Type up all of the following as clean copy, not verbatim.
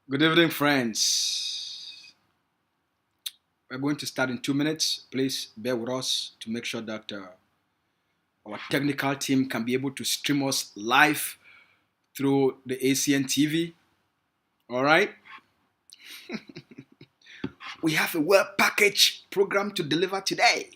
Good evening, friends. We're going to start in 2 minutes. Please bear with us to make sure that our technical team can be able to stream us live through the ACN TV. All right. We have a well packaged program to deliver today.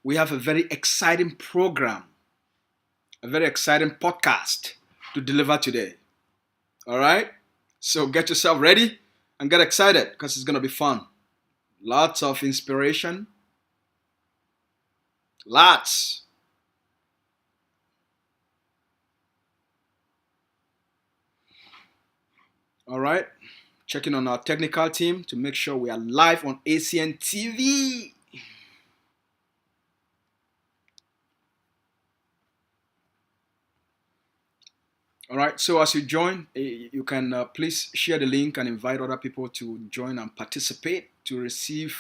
We have a very exciting program, a very exciting podcast to deliver today. All right. So get yourself ready and get excited because it's going to be fun. Lots of inspiration. Lots. All right. Checking on our technical team to make sure we are live on ACN TV. All right. So as you join, you can please share the link and invite other people to join and participate to receive,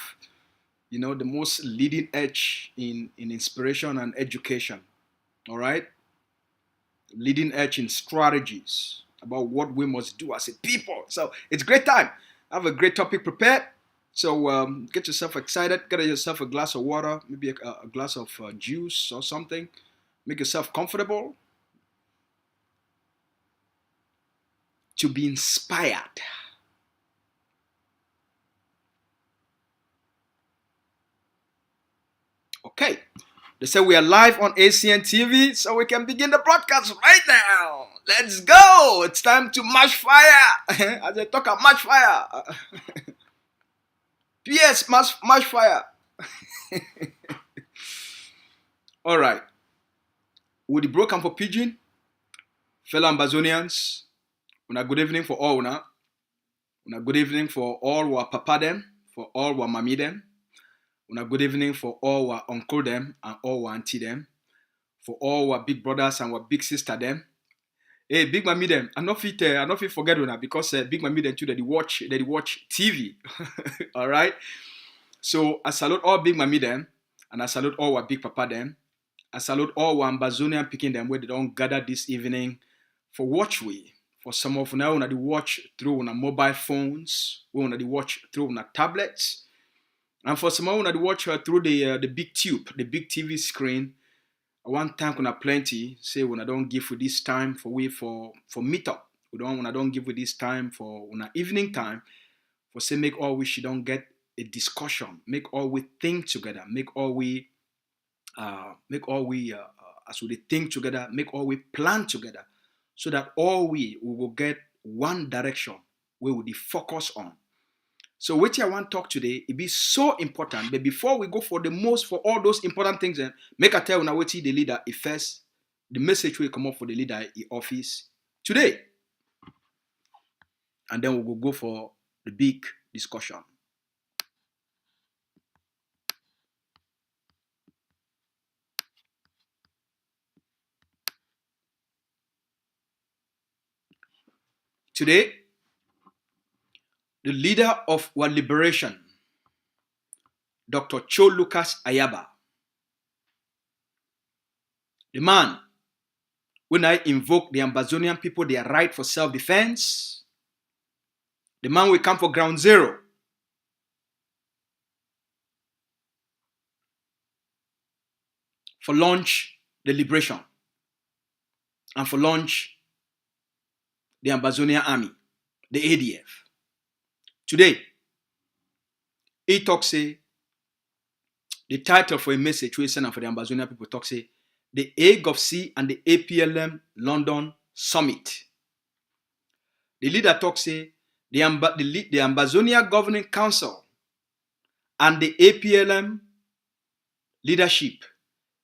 the most leading edge in inspiration and education. All right. Leading edge in strategies about what we must do as a people. So it's a great time. I have a great topic prepared. So get yourself excited. Get yourself a glass of water, maybe a glass of juice or something. Make yourself comfortable to be inspired. Okay. They say we are live on ACN TV, so we can begin the broadcast right now. Let's go. It's time to match fire. As I talk about match fire. PS, match fire. All right. With the broken for pigeon, fellow Ambazonians, una good evening for all una. Una good evening for all our papa them, for all our mommy them. Una good evening for all our uncle them and all our auntie them, for all our big brothers and our big sister them. Hey, big mommy them, I not fit forget una because big mommy them too they watch TV. All right. So I salute all big mommy them, and I salute all our big papa them. I salute all our Ambazonian picking them where they don't gather this evening for watch we. For some of now, they watch through on mobile phones, we want to watch through on tablets, and for some of they watch through the big tube, the big TV screen. One time when plenty say when I don't give for this time for meetup. When I don't give with this time for evening time for say make all we should don't get a discussion, make all we think together, make all we as we think together, make all we plan together, so that all we will get one direction we will be focused on. So what I want to talk today, it be so important. But before we go for all those important things, make a tell now what the leader is first, the message will come up for the leader in office today. And then we will go for the big discussion. Today, the leader of our liberation, Dr. Cho Lucas Ayaba, the man, when I invoke the Ambazonian people, their right for self-defense, the man will come for ground zero. For launch the liberation and for launch the Ambazonian army, the ADF. Today, he talks say the title for a message we send for the Ambazonian people talk say the AGOVC and the APLM London Summit. The leader talks say the Ambazonia Governing Council and the APLM leadership,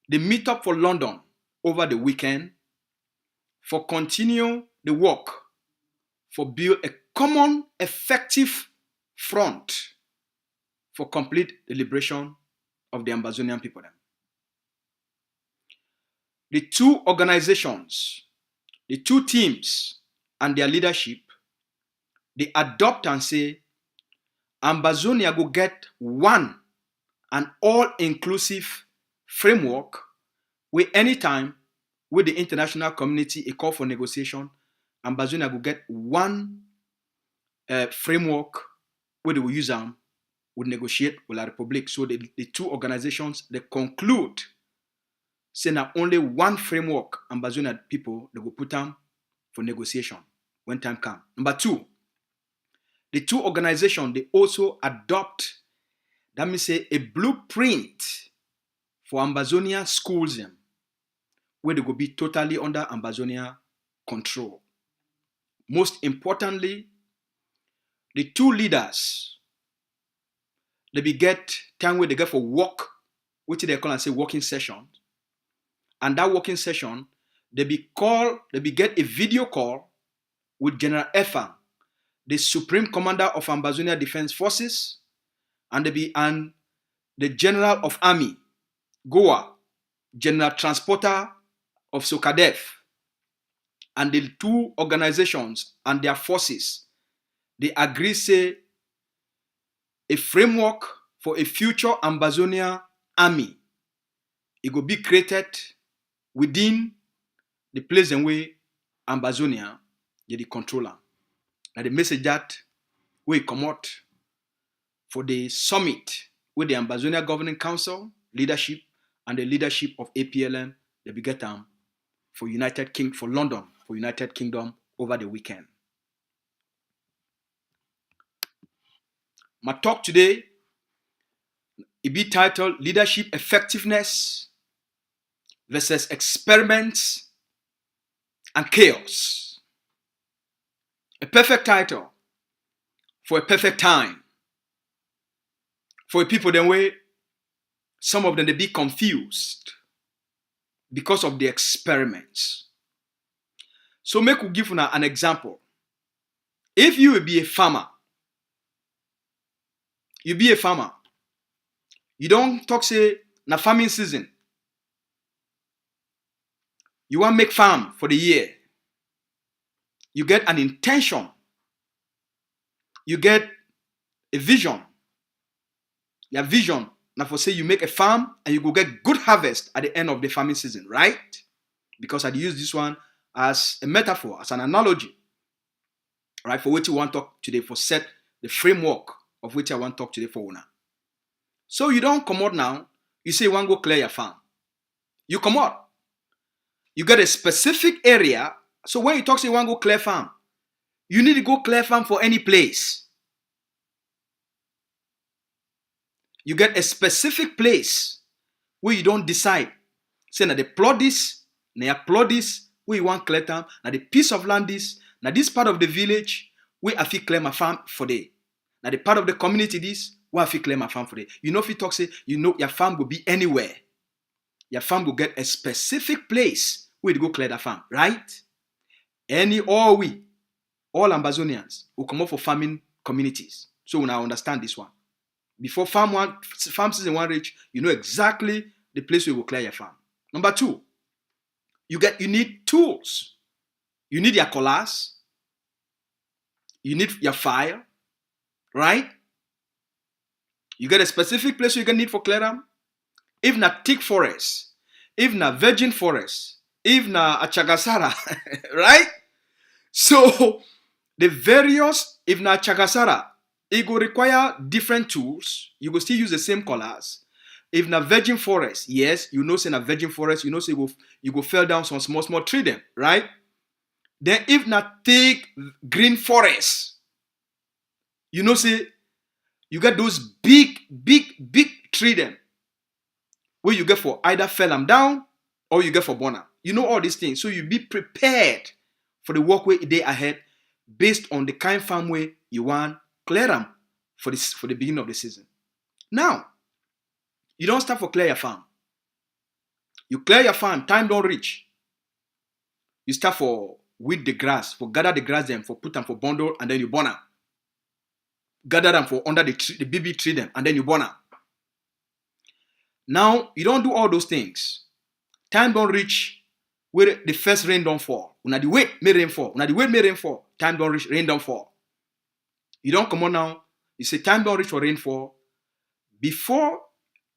they meet up for London over the weekend for continue the work for build a common effective front for complete the liberation of the Ambazonian people. The two organizations, the two teams and their leadership, they adopt and say Ambazonia go get one and all-inclusive framework where anytime with the international community a call for negotiation, Ambazonia go get one framework where they will use them, will negotiate with La Republic. So the two organizations, they conclude, say now only one framework Ambazonia people, they will put them for negotiation when time comes. Number two, the two organizations, they also adopt, that means say a blueprint for Ambazonia schools, where they will be totally under Ambazonia control. Most importantly, the two leaders, they be get time where they get for work, which they call and say working session. And that working session, they be get a video call with General Efang, the Supreme Commander of Ambazonia Defense Forces, and the General of Army, Goa, General Transporter of Sokadef, and the two organizations and their forces, they agree say a framework for a future Ambazonia army. It will be created within the place and way Ambazonia they control. Now the message that we come out for the summit with the Ambazonia Governing Council leadership and the leadership of APLM, they be get them for London, for United Kingdom over the weekend. My talk today, it be titled Leadership Effectiveness versus Experiments and Chaos. A perfect title for a perfect time. For people then way, some of them they be confused because of the experiments. So make we give an example. If you will be a farmer, you don't talk say na farming season. You want to make farm for the year. You get an intention. You get a vision. Your vision, now for say you make a farm and you go get good harvest at the end of the farming season, right? Because I use this one as a metaphor, as an analogy, right? For which you want to talk today, for set the framework of which I want to talk today for owner. So you don't come out now, you say you want to go clear your farm. You come out. You get a specific area. So when you talk say you want to go clear farm, you need to go clear farm for any place. You get a specific place where you don't decide. Say, now they plot this, now you plot this, where you want clear time, now the piece of land this, now this part of the village, where I feel clear my farm for day. Now the part of the community this, where I feel clear my farm for day. You know if you talk say, you know your farm will be anywhere. Your farm will get a specific place where you go clear the farm, right? All Ambazonians will come up for farming communities. So we now understand this one. Before farm season one reach, you know exactly the place where you will clear your farm. Number two, you need tools. You need your cutlass. You need your fire, right? You get a specific place you can need for clear them. If not thick forest, if not virgin forest, if not a chagasara, right? So the various, if not chagasara, it will require different tools. You will still use the same colors. If na virgin forest, yes, you know say na virgin forest, you know say you go fell down some small tree them, right? Then if na thick green forest, you know say you get those big tree them where you get for either fell them down or you get for burner. You know all these things. So you be prepared for the walkway day ahead based on the kind farm way you want clear them for the beginning of the season. Now, you don't start for clear your farm. You clear your farm, time don't reach. You start for weed the grass, for gather the grass them, for put them for bundle, and then you burn them. Gather them for under the tree, the BB tree them, and then you burn them. Now, you don't do all those things. Time don't reach where the first rain don't fall. Una the wait may rain fall. Una the wait may rain fall. Time don't reach, rain don't fall. You don't come on now. You say time don't reach for rainfall. Before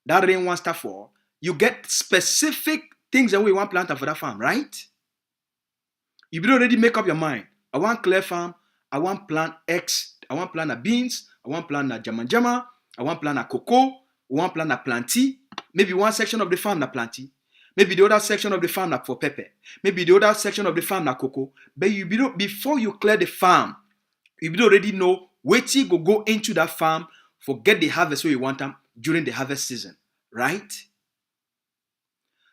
that rain wants to fall, you get specific things that we want plant for that farm, right? You better already make up your mind. I want clear farm. I want plant X. I want plant a beans. I want plant a jama. I want plant a cocoa. I want plant a planty. Maybe one section of the farm na planty. Maybe the other section of the farm na for pepper. Maybe the other section of the farm na cocoa. But you better, before you clear the farm, you better already know which you go into that farm for get the harvest where you want them during the harvest season, right?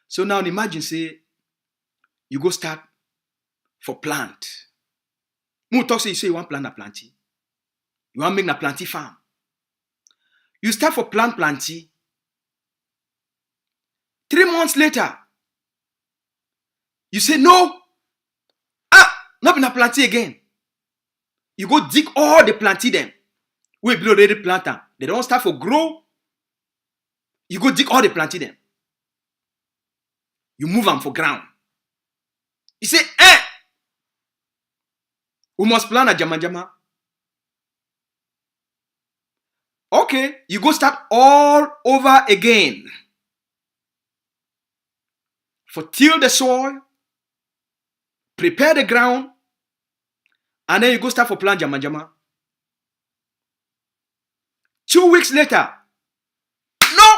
So now imagine say you go start for plant. Who talk say you say you want plant a planty. You want make a planty farm. You start for planty. 3 months later, you say no. Not been a planty again. You go dig all the planty them. We below already plant them. They don't start for grow. You go dig all the planty them. You move them for ground. You say, we must plant a jama. Okay, you go start all over again. For till the soil, prepare the ground, and then you go start for plant jama. 2 weeks later, no,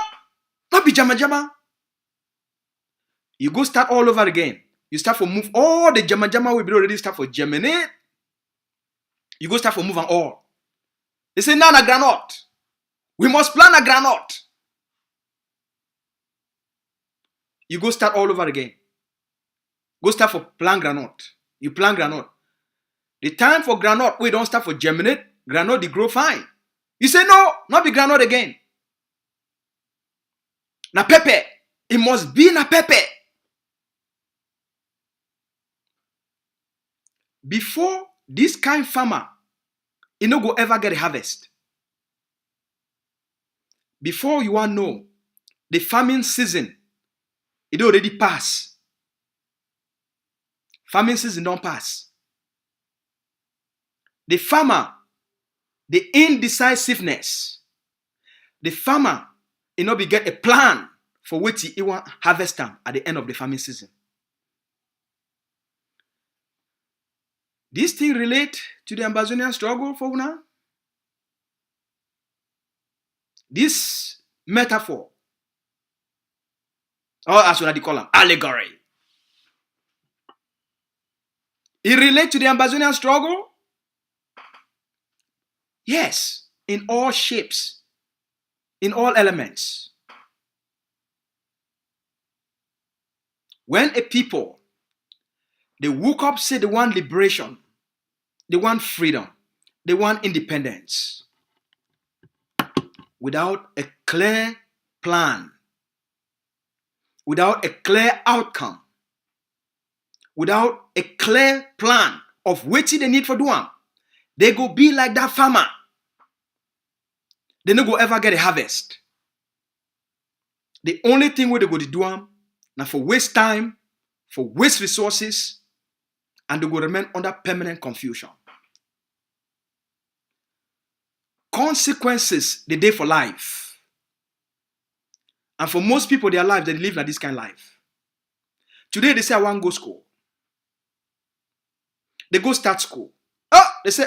not be jama. You go start all over again. You start for move all the jama will be already start for germinate. You go start for move and all. They say now na granite. We must plant a granite. You go start all over again. Go start for plant granite. You plant granite. The time for granite, we don't start for germinate. Granite, they grow fine. You say no, not be granite again. Na pepper. It must be na pepper. Before this kind farmer, he no go ever get a harvest. Before you want know, the farming season, it already pass. Farming season don't pass. The farmer, the indecisiveness, the farmer, he no be get a plan for which he want harvest time at the end of the farming season. This thing relate to the Ambazonian struggle for now. This metaphor, or as we call them, allegory, it relate to the Ambazonian struggle? Yes, in all shapes, in all elements. When a people, they woke up, say they want liberation, they want freedom, they want independence, without a clear plan, without a clear outcome, without a clear plan of what they need for doing, they go be like that farmer. They no go ever get a harvest. The only thing where they go to do now for waste time, for waste resources, and they go remain under permanent confusion. Consequences, the day for life. And for most people, their life, they live like this kind of life. Today, they say, I want to go school. They go start school. They say,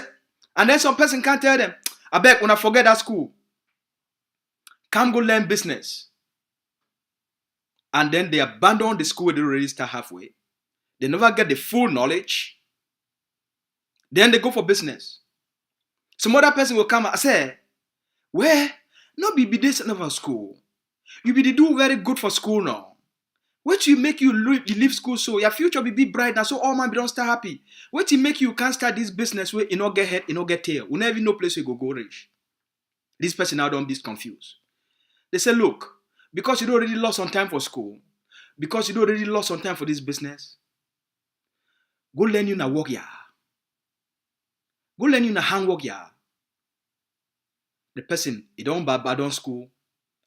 and then some person can't tell them, I beg, when I forget that school, come go learn business. And then they abandon the school they already start halfway. They never get the full knowledge. Then they go for business. Some other person will come and say, well, no be this another school. You be do very good for school now. What you make you leave school so your future will be bright now, so all man be don't start happy. What you make you can't start this business where you not get head, you not get tail. We never know place where you go rich. This person now don't be confused. They say, look, because you don't already lost some time for school, because you don't already lost some time for this business, go learn you na work ya. Go learn you na handwork ya. The person, he don't abandon school,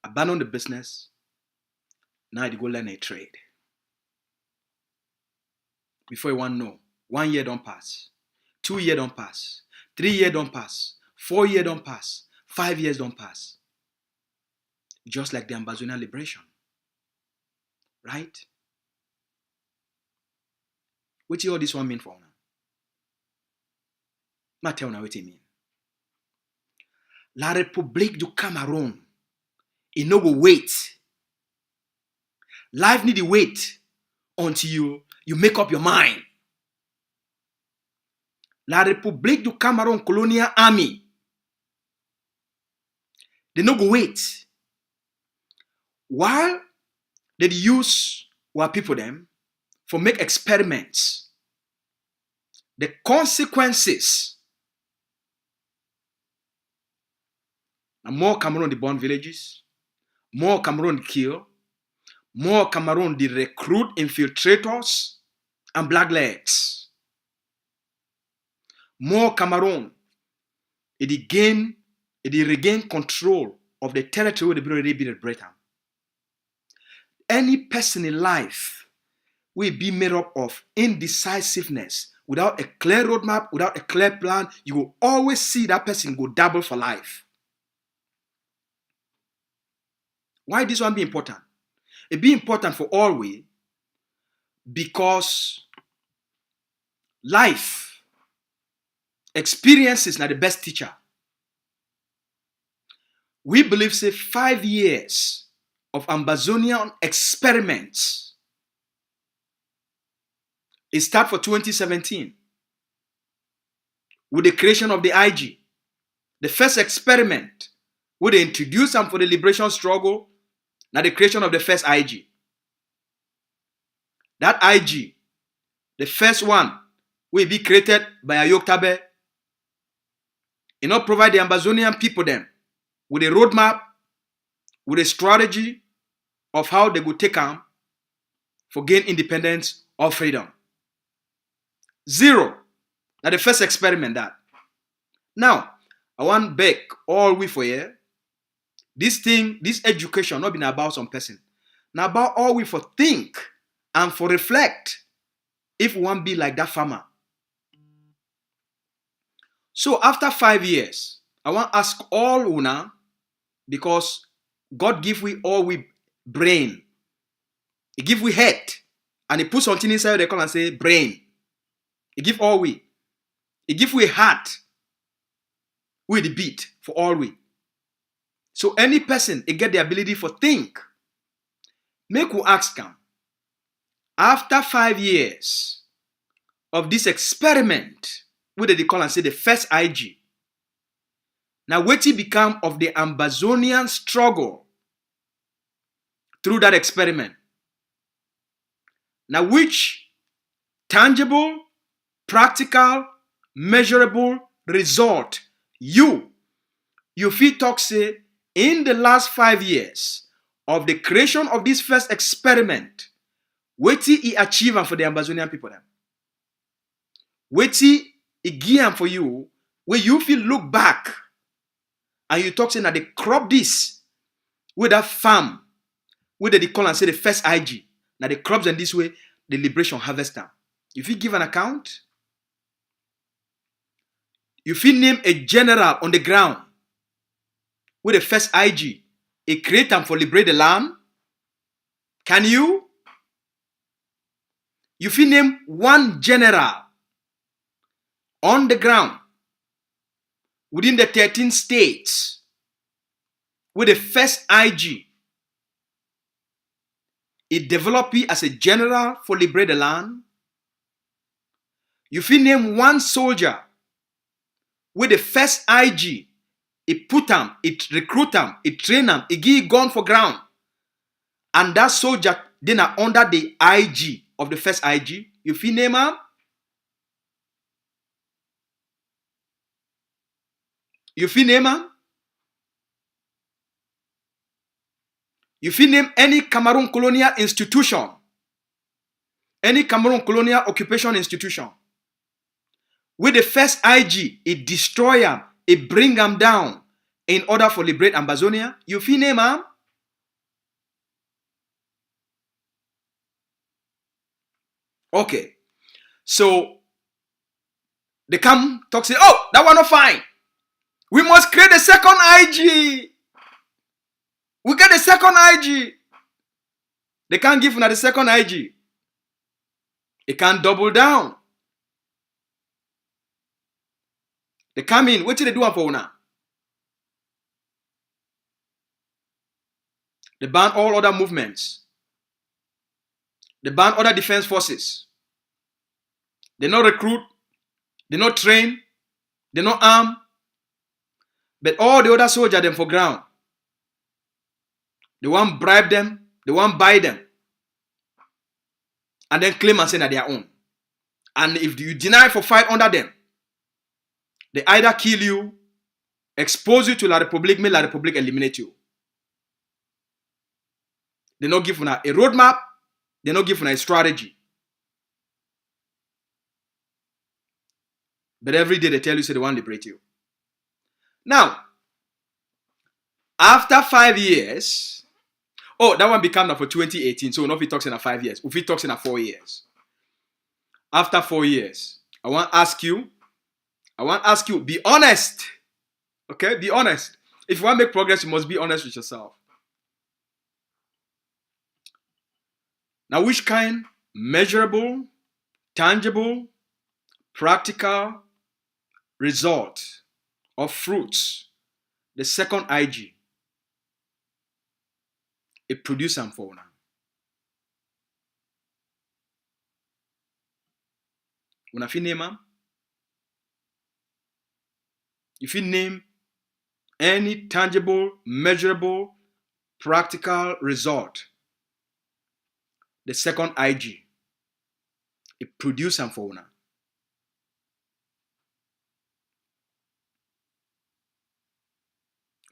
abandon the business. Now you go learn a trade. Before you want to know, 1 year don't pass. 2 years don't pass. 3 years don't pass. 4 years don't pass. 5 years don't pass. Just like the Ambazonian liberation. Right? What do all this one mean for now? Ma tell now what it mean. La République du Cameroon, it no go wait. Life need to wait until you make up your mind. La République du Cameroon Colonial Army, they no go wait. While they use our people them for make experiments, the consequences, and more Cameroon the born villages, more Cameroon kill, more Cameroon the recruit infiltrators and blacklegs. More Cameroon it regain control of the territory they already been at Britain. Any person in life will be made up of indecisiveness. Without a clear roadmap, without a clear plan, you will always see that person go double for life. Why this one be important? It be important for all we because life, experiences are the best teacher. We believe say 5 years of Ambazonian experiments. It started for 2017 with the creation of the IG. The first experiment where they introduced them for the liberation struggle, now the creation of the first IG. That IG, the first one, will be created by Ayok Tabe. It not provide the Ambazonian people them with a roadmap, with a strategy of how they would take them for gain independence or freedom. Zero. Now the first experiment that. Now, I want beg all we for here. This education not been about some person. Now about all we for think and for reflect if we want be like that farmer. So after 5 years, I want to ask all una, because God give we all we brain. He give we head. And he put something inside they call and say brain. He give all we. He give we heart. With the beat for all we. So any person, he get the ability for think. Make we ask them. After 5 years of this experiment, what they call and say the first IG. Now what it become of the Ambazonian struggle through that experiment? Now which tangible, practical, measurable result you feel talk say in the last 5 years of the creation of this first experiment, what he achieve for the Ambazonian people them? What he give for you, where you feel look back and you talk saying that they crop this with that farm, where they call and say the first IG. Now the crops in this way, the liberation harvest them. If you give an account, if you name a general on the ground with the first IG, a create them for liberate the land, can you? If you name one general on the ground within the 13 states with the first IG, it developed as a general for liberate the land. If you name one soldier with the first IG, it put them, it recruit them, it train them, it give gun for ground. And that soldier then are under the IG of the first IG. If you name him, if you name any Cameroon colonial institution, any Cameroon colonial occupation institution, with the first IG, it destroy them, it bring them down in order for liberate Ambazonia, you feel name them? Okay. So they come talk say, oh, that one not fine. We must create a second IG. We get the second IG. They can't give una the second IG. They can't double down. They come in. What did they do for una? They ban all other movements. They ban other defense forces. They not recruit. They not train. They not arm. But all the other soldiers them for ground. They want bribe them. They want buy them. And then claim and say that they are own. And if you deny for fight under them, they either kill you, expose you to La République, make La République eliminate you. They not give you a roadmap. They not give you a strategy. But every day they tell you, say they want to liberate you. Now, after 5 years, that one became now for 2018. So not if he talks in 5 years. If he talks in 4 years. After 4 years, I want to ask you, be honest. Okay, be honest. If you want to make progress, you must be honest with yourself. Now, which kind? Measurable, tangible, practical result of fruits. The second IG. It produces some for now. Una fi name am? If you name any tangible, measurable, practical result, the second IG, it produces some for una.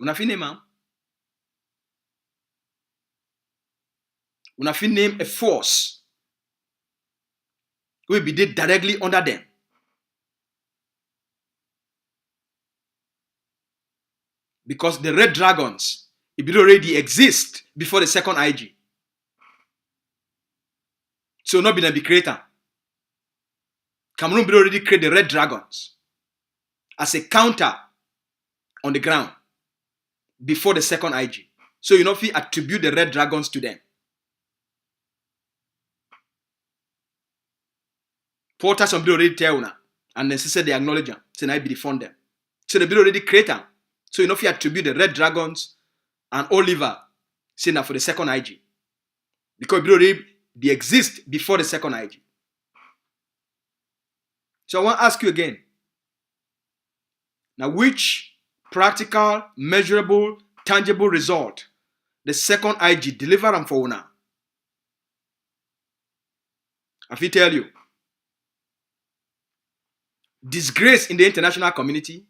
Una fi name am? Una fi name a force will be did directly under them. Because the red dragons, it will already exist before the second IG. So not be creator. Cameroon will already create the red dragons as a counter on the ground before the second IG. So you know if you attribute the red dragons to them. Porters some people already tell una, and then say they acknowledge them. Say I be the fund them. So the bill already create them. So you know if you attribute the red dragons and Oliver, say now for the second IG. Because it already they exist before the second IG. So I want to ask you again. Now which practical, measurable, tangible result the second IG deliver them for una? I will tell you. Disgrace in the international community,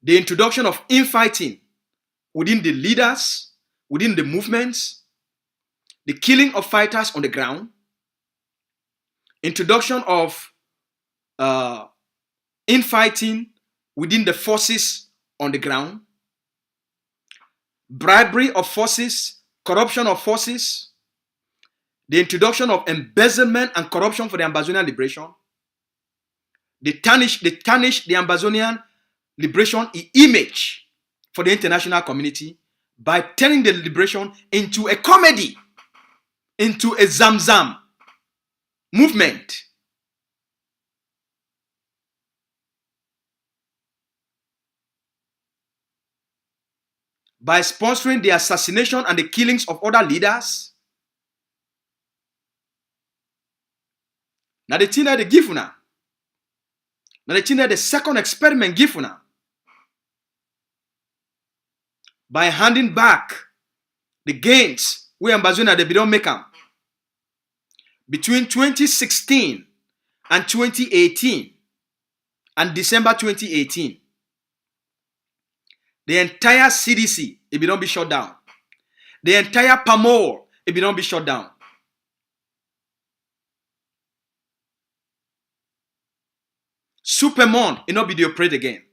the introduction of infighting within the leaders, within the movements, the killing of fighters on the ground, introduction of infighting within the forces on the ground, bribery of forces, corruption of forces, the introduction of embezzlement and corruption for the Ambazonian liberation. They tarnish the Ambazonian liberation image for the international community by turning the liberation into a comedy, into a Zamzam movement. By sponsoring the assassination and the killings of other leaders. Now the thing that they give now. Now the thing that the second experiment give now. By handing back the gains we Ambazonia they don't make them. Between 2016 and 2018 and December 2018. The entire CDC, it will not be shut down. The entire PAMOL, it will not be shut down. Supermont, it will not be the operate again.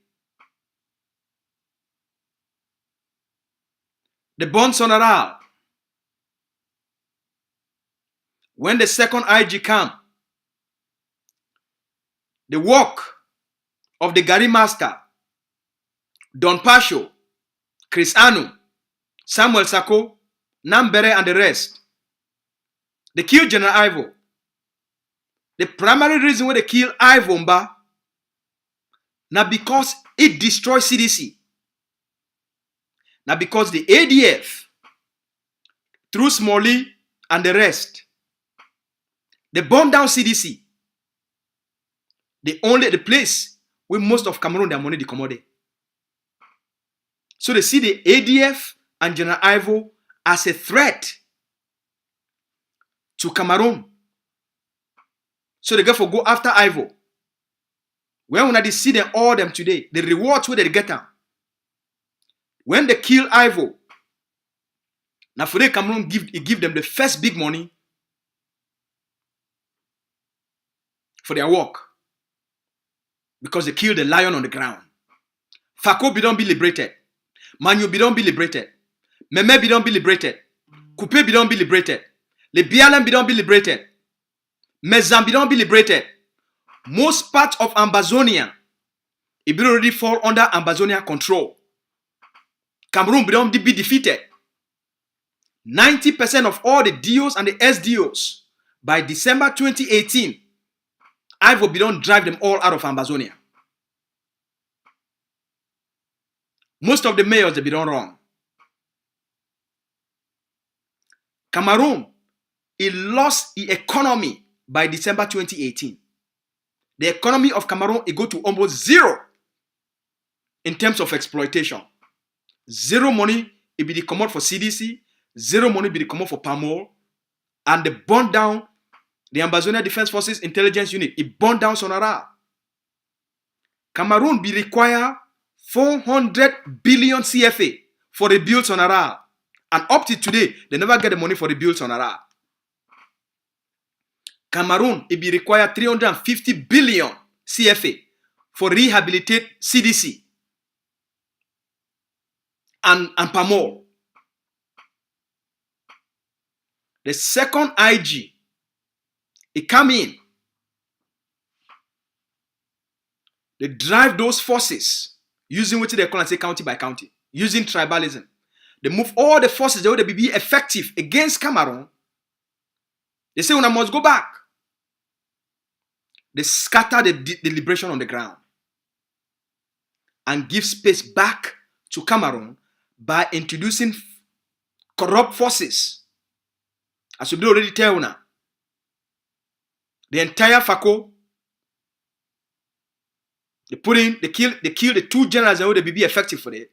The Bon Sonoral, when the second IG come, the work of the Gary Master Don Pasho, Chris Anu, Samuel Sako, Nambere, and the rest. They killed General Ivo. The primary reason why they kill Ivo Mba, now because it destroys CDC. Now because the ADF, through Smalley and the rest, they bombed down CDC. The place where most of Cameroon their money they commodity. So they see the ADF and General Ivo as a threat to Cameroon. So they go after Ivo. When they see them all them today, the rewards where they get them. When they kill Ivo, now for the Cameroon give them the first big money for their work. Because they killed the lion on the ground. Fako be don't be liberated. Manu be don't be liberated. Meme be don't be liberated. Coupe be don't be liberated. Le Bialem be don't be liberated. Mezam be don't be liberated. Most parts of Ambazonia, it will already fall under Ambazonia control. Cameroon be don't be defeated. 90% of all the DOs and the SDOs by December 2018, Ivo be don't drive them all out of Ambazonia. Most of the mayors they be done wrong. Cameroon, it lost its economy by December 2018. The economy of Cameroon it go to almost zero in terms of exploitation. Zero money it be the commode for CDC, zero money be the commode for PAMOL, and they burn down the Ambazonia Defense Forces Intelligence Unit. It burned down Sonara. Cameroon be require 400 billion CFA for rebuild Sonara. And up to today, they never get the money for rebuild Sonara. Cameroon, it be require 350 billion CFA for rehabilitate CDC and PAMOL. The second IG, it come in. They drive those forces using what they call and say county by county, using tribalism. They move all the forces that would be effective against Cameroon. They say, "Una must go back." They scatter the liberation on the ground and give space back to Cameroon by introducing corrupt forces. As we already tell now, the entire FACO, they kill the two generals that would be effective for it.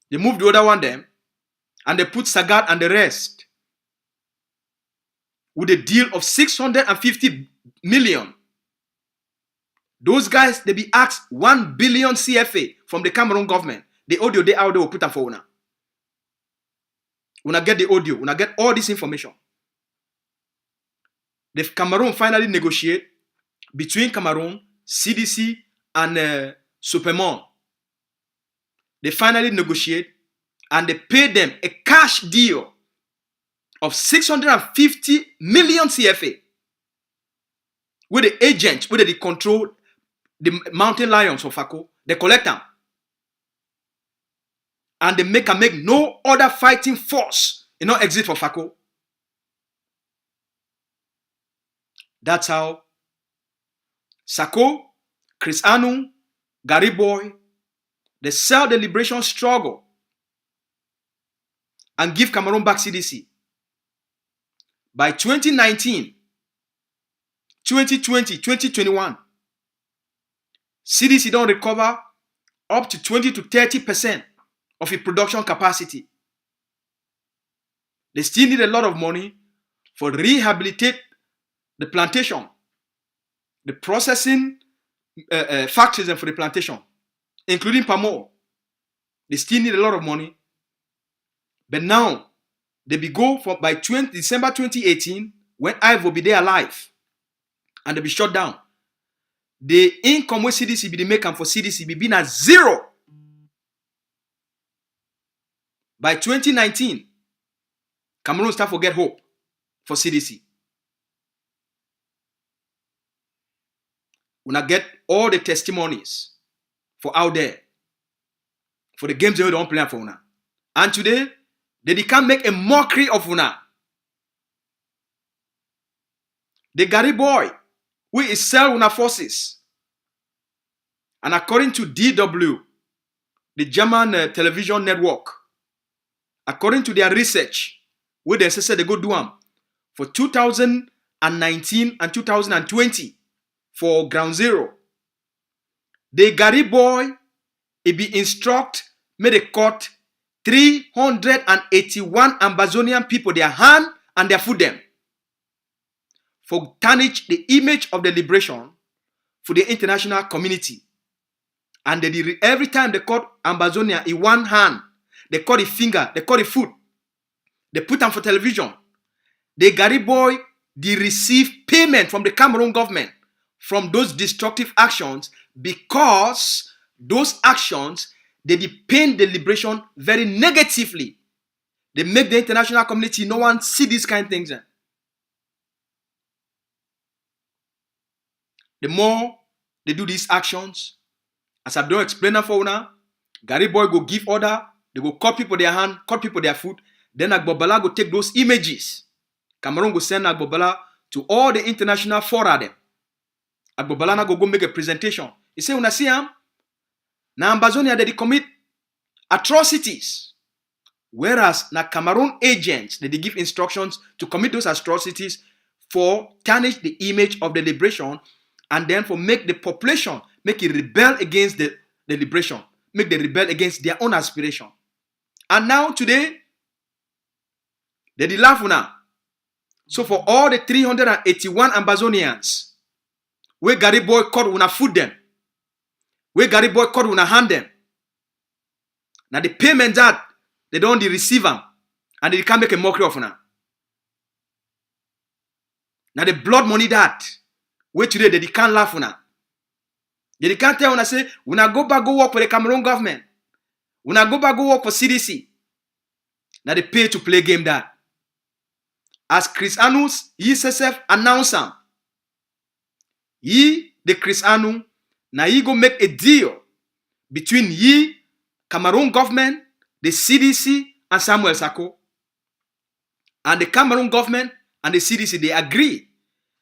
They move the other one them, and they put Sagat and the rest with a deal of 650 million. Those guys, they be asked 1 billion CFA from the Cameroon government. The audio they out there will put them for una. Una get the audio, una get all this information. The Cameroon finally negotiate between Cameroon, CDC, and Supermont. They finally negotiate and they pay them a cash deal of 650 million CFA with the agents, where they control the mountain lions of FACO. They collect them. And they make no other fighting force exit for FACO. That's how Sako, Chris Anu, Gary Boy, they sell the liberation struggle and give Cameroon back CDC. By 2019, 2020, 2021, CDC don't recover up to 20 to 30% of its production capacity. They still need a lot of money for rehabilitate the plantation, the processing factories and for the plantation, including PAMOL. They still need a lot of money. But now, they be go for by December 2018, when Ivo be there alive, and they be shut down. The income with CDC be the make for CDC be been at zero. By 2019, Cameroon start to get hope for CDC. When I get all the testimonies for out there, for the games they don't play for una. And today, they can make a mockery of una. The Gary boy, who is sell una forces. And according to DW, the German television network, according to their research, where they say they go do them for 2019 and 2020 for Ground Zero, the Gary boy, it be instruct, made a cut 381 Ambazonian people, their hand and their foot them, for tarnish the image of the liberation for the international community. And they, every time they cut Ambazonia in one hand, they cut a finger, they cut a foot, they put them for television. The Gary boy, they receive payment from the Cameroon government from those destructive actions, because those actions, they paint the liberation very negatively. They make the international community no one see these kind of things. The more they do these actions, as I've done explain for now, Gary boy go give order, they go cut people their hand, cut people their foot, then Agbobala go take those images. Cameroon go send Agbobala to all the international fora them. Agbobala na go make a presentation. He say, when I see him, now Ambazonia they commit atrocities. Whereas na Cameroon agents, they give instructions to commit those atrocities for tarnish the image of the liberation, and then for make the population, make it rebel against the liberation, make them rebel against their own aspiration. And now today, they laugh now. So for all the 381 Ambazonians, where Gary boy caught una foot them, where Gary boy caught una hand them, now the payment that they don't receive them, and they can't make a mockery of una. Now the blood money that, where today they can't laugh una. They can't tell una say, una go back go work for the Cameroon government. Una go back go work for CDC. Now they pay to play game that. As Chris Anus, he self announce him. He, the Chris Anu, now he go make a deal between ye, Cameroon government, the CDC, and Samuel Sako. And the Cameroon government and the CDC, they agree.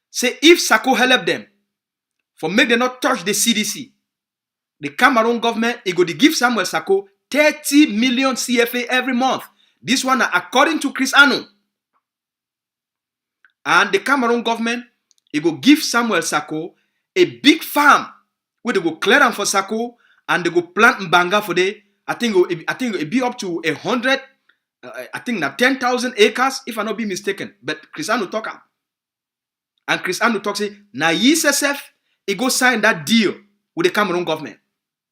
Say if Sako help them, for make them not touch the CDC, the Cameroon government, it go to give Samuel Sako 30 million CFA every month. This one according to Chris Anu. And the Cameroon government, it go give Samuel Sako a big farm where they go clear them for Sako, and they go plant mbanga for the. I think it be up to 100. I think now 10,000 acres, if I not be mistaken. But Chris Anu talk am. And Chris Anu talk say, now YSSF, he go sign that deal with the Cameroon government.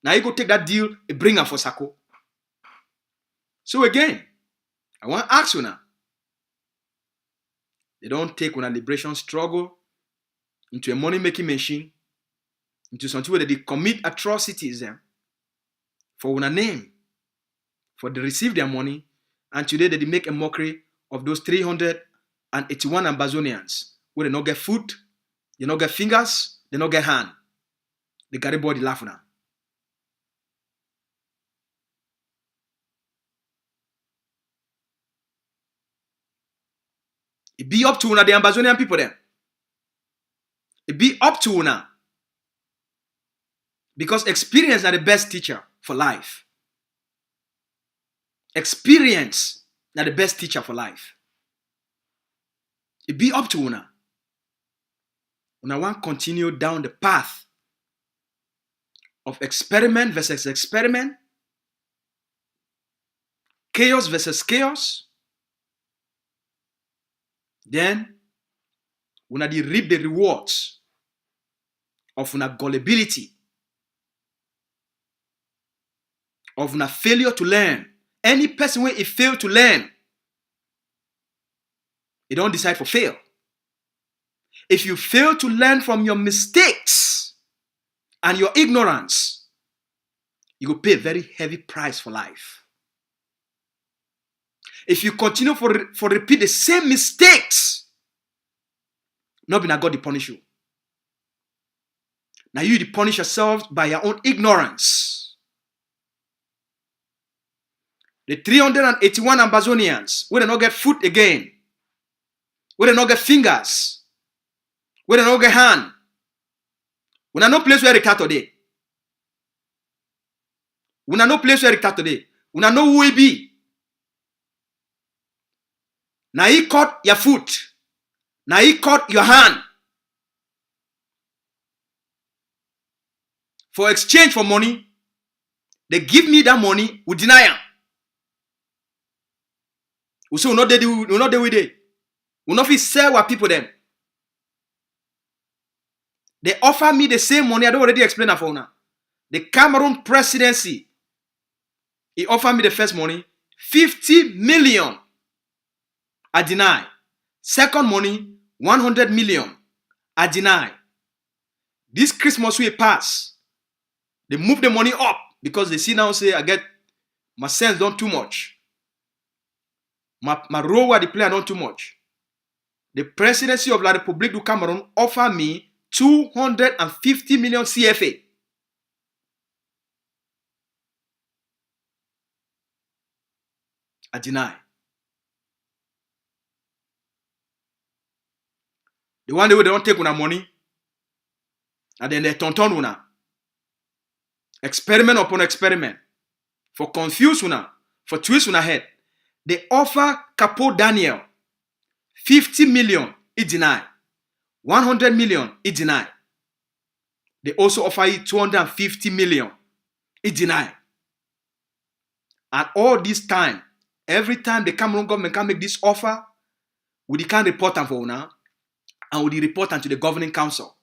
Now he go take that deal, and bring him for Sako. So again, I want to ask you now. They don't take una liberation struggle into a money-making machine, into something where they commit atrocities for una name, for they receive their money, and today they make a mockery of those 381 Ambazonians, where they not get foot, they not get fingers, they not get hand. The Gary boy they laugh now. It be up to una, the Ambazonian people then. It be up to una. Because experience are the best teacher for life. Experience are the best teacher for life. It be up to una. Una want continue down the path of experiment versus experiment, chaos versus chaos. Then una dey reap the rewards of una gullibility, of una failure to learn. Any person when he fail to learn, he don't decide for fail. If you fail to learn from your mistakes and your ignorance, you will pay a very heavy price for life. If you continue for repeat the same mistakes, not be na God to punish you. Now you punish yourself by your own ignorance. The 381 Ambazonians, where they not get foot again, where they not get fingers, where they not get hand. We no place where Ricard today. We no place where Ricard today. We know who he be. Now he cut your foot. Now he cut your hand. For exchange for money, they give me that money, we deny them. We say we not there with it. We not fit sell what people them. They offer me the same money. I don't already explain that for now. The Cameroon presidency, he offered me the first money, 50 million. I deny. Second money, 100 million. I deny. This Christmas we pass. They move the money up because they see now say I get my sense done too much. My role where the player done too much. The presidency of La République du Cameroun offer me 250 million CFA. I deny. The one day they don't take una money, and then they tonton una. Experiment upon experiment. For confuse una, for twist una head. They offer Capo Daniel 50 million, he deny. 100 million, he deny. They also offer you 250 million, he deny. And all this time, every time the Cameroon government can make this offer, we can report them for una, and we report them to the governing council.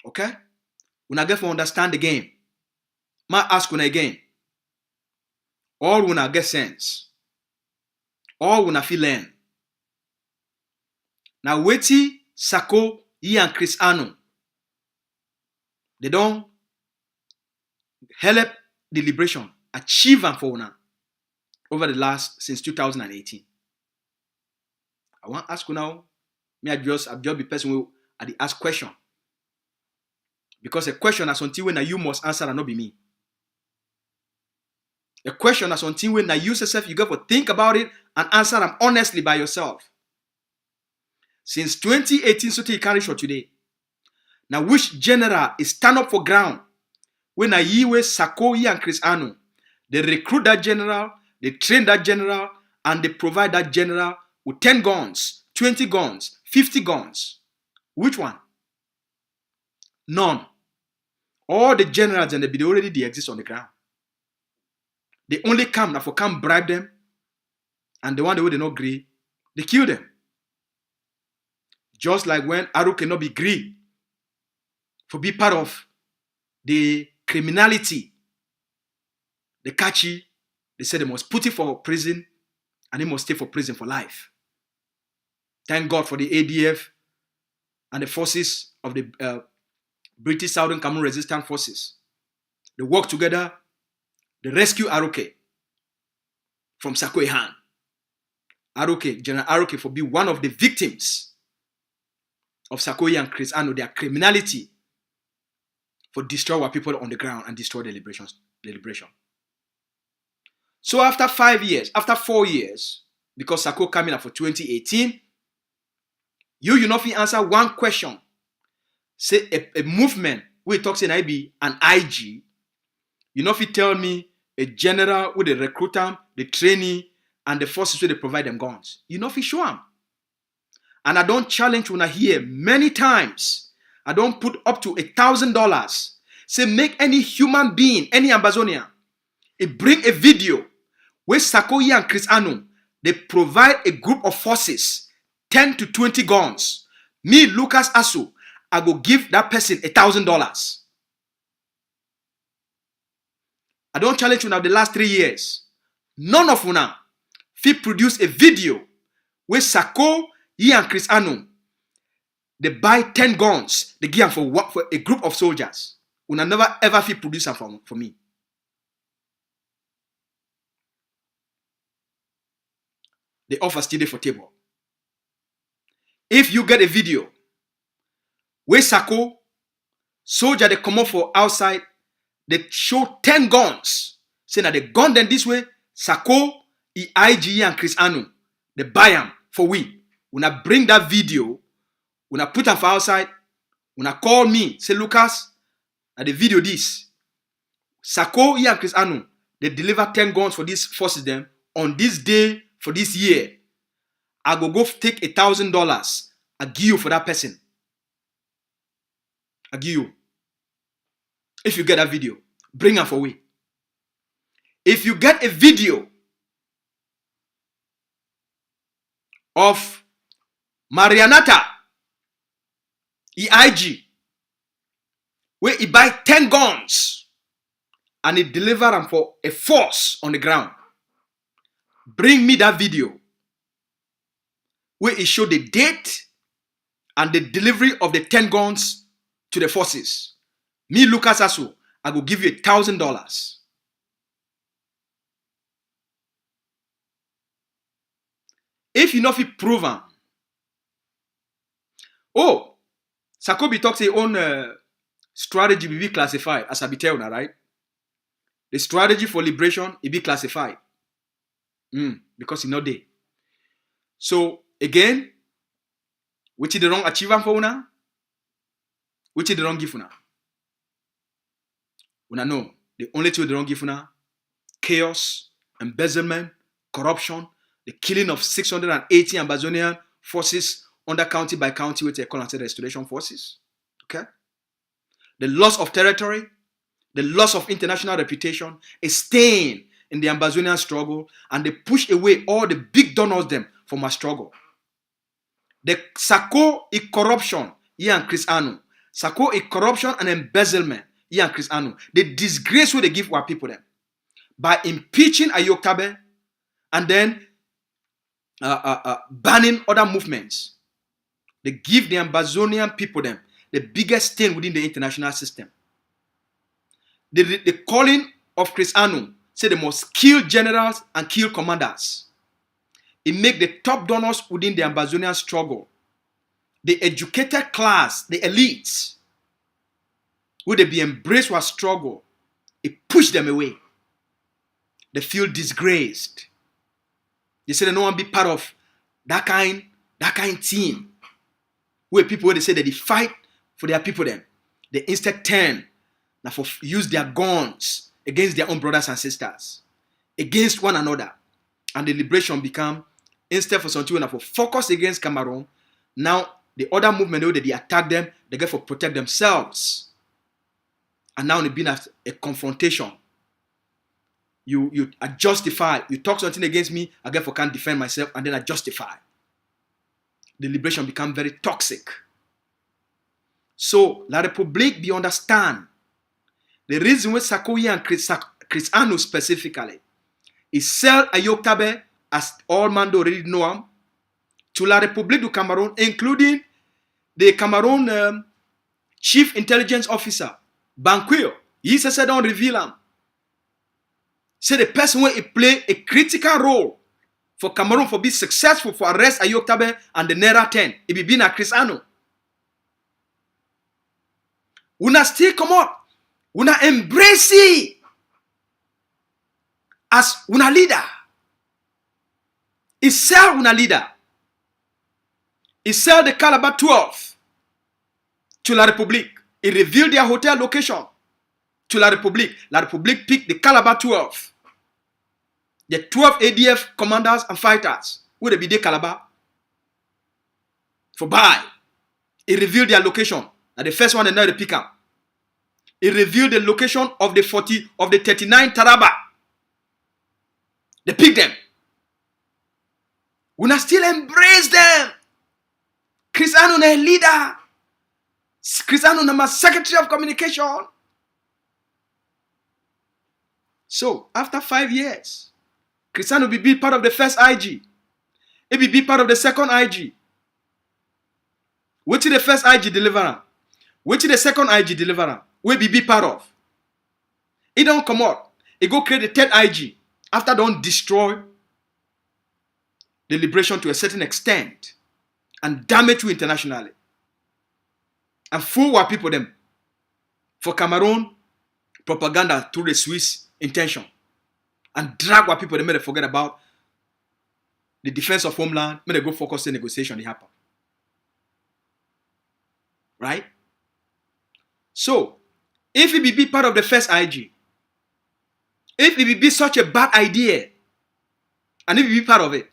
Okay? Una get to understand the game. Ma ask una again. All una get sense. All una feel learn. Now Weti, Sako, Yi and Chris Anu, they don't help the liberation, achieve and for una over the last, since 2018. I want to ask you now, I'll just be person who I ask question. Because a question is something when you must answer and not be me. A question is something when you yourself, you got to think about it and answer them honestly by yourself. Since 2018, so you carry short today. Now, which general is stand up for ground? When I Yiwe, Sakoyi, and Chris Anu, they recruit that general, they train that general, and they provide that general with 10 guns, 20 guns, 50 guns. Which one? None. All the generals and they already exist on the ground. They only come now for come bribe them, and the one they not agree, they kill them. Just like when Aru cannot be agree for be part of the criminality, they catch you, they say they must put it for prison, and he must stay for prison for life. Thank God for the ADF and the forces of the British Southern Cameroon Resistance Forces. They work together. They rescue Aruke from Sakoyi hand. Aruke, General Aruke, for be one of the victims of Sakoyi and Chris Anu, their criminality for destroy our people on the ground and destroy the liberation. So after 5 years, after 4 years, because Sako came in for 2018, you not answer one question. Say a movement we talk say I be an IG. You know if you tell me a general with a recruiter, the trainee, and the forces where they provide them guns. You know if you show them. And I don't challenge when I hear many times. I don't put up to $1,000. Say make any human being, any Ambazonian, bring a video where Sakoyi and Chris Anu, they provide a group of forces, 10 to 20 guns. Me, Lucas Asu, I go give that person $1,000. I don't challenge you now the last 3 years. None of you now fit produce a video where Sako, Yi and Chris Anu, they buy 10 guns, they give them for a group of soldiers. Una never ever fit produce them for me. The offer still there for table. If you get a video where Sako, soldier they come up for outside, They show 10 guns. Saying that they gun them this way. Sako, IG and Chris Anu. They buy them for we. When I bring that video, when I put them for outside, when I call me, say Lucas, the video this. Sako, and Chris Anu, they deliver 10 guns for these forces them on this day for this year. I go take $1,000. I give you for that person. I give you. If you get that video, bring her for we. If you get a video of Marianata, EIG, where he buy 10 guns and he deliver them for a force on the ground, bring me that video where he show the date and the delivery of the 10 guns to the forces. Me, Lucas Asu, I will give you $1,000. If you know if you prove them, oh, Sakobi talks his own strategy will be classified as I be telling you, right? The strategy for liberation it be classified. Because it's not there. So again, which is the wrong achievement for una? Which is the wrong gift una? Una know the only two the wrong gift una: chaos, embezzlement, corruption, the killing of 680 Ambazonian forces under county by county, which they call and say restoration forces. Okay? The loss of territory, the loss of international reputation, a stain in the Ambazonian struggle, and they push away all the big donors them from our struggle. The Sako is corruption, and Chris Anu. Sako is corruption and embezzlement, and Chris Anu. The disgrace what they give our people them by impeaching Ayokabe and then banning other movements. They give the Ambazonian people them the biggest stain within the international system. The calling of Chris Anu say they must kill generals and kill commanders. It make the top donors within the Ambazonian struggle, the educated class, the elites, would they be embraced with struggle? It push them away. They feel disgraced. They say they don't want to be part of that kind team. Where people, where they say that they fight for their people then. They instead turn now for use their guns against their own brothers and sisters. Against one another. And the liberation become, instead for something for focus against Cameroon, now the other movement, where they attack them, they get for protect themselves. And now it's been a confrontation. You are justified. You talk something against me, I therefore can't defend myself, and then I justify. The liberation become very toxic. So, La République be understand. The reason why Sakoyi and Chris Anu specifically is sell Ayokabe, as all man already know him, to La République du Cameroon, including the Cameroon Chief Intelligence Officer, Banquio. He said don't reveal him. Say the person where he play a critical role for Cameroon for be successful for arrest Ayokabe and the Naira 10. It be been a Chris Anu. Una still come up. Una embrace it as una leader. He sell una leader. He sell the Calabar 12 to La République. He revealed their hotel location to La République. La République picked the Calabar 12. The 12 ADF commanders and fighters who they be the Calabar for buy. He revealed their location. And the first one they know they pick up. He revealed the location of the 39 Taraba. They pick them. We not still embrace them. Chris Anu is leader. Chris Anu is my Secretary of Communication. So after 5 years, Chris Anu will be part of the first IG. He will be part of the second IG. Which is the first IG deliverer? Which is the second IG deliverer? We be part of. He don't come out. He go create the third IG. After don't destroy the liberation to a certain extent and damage you internationally. And fool our people them. For Cameroon, propaganda through the Swiss intention and drag what people they may forget about the defense of homeland, may they go focus on negotiation they happen. Right? So, if it be part of the first IG, if it be such a bad idea, and if it be part of it,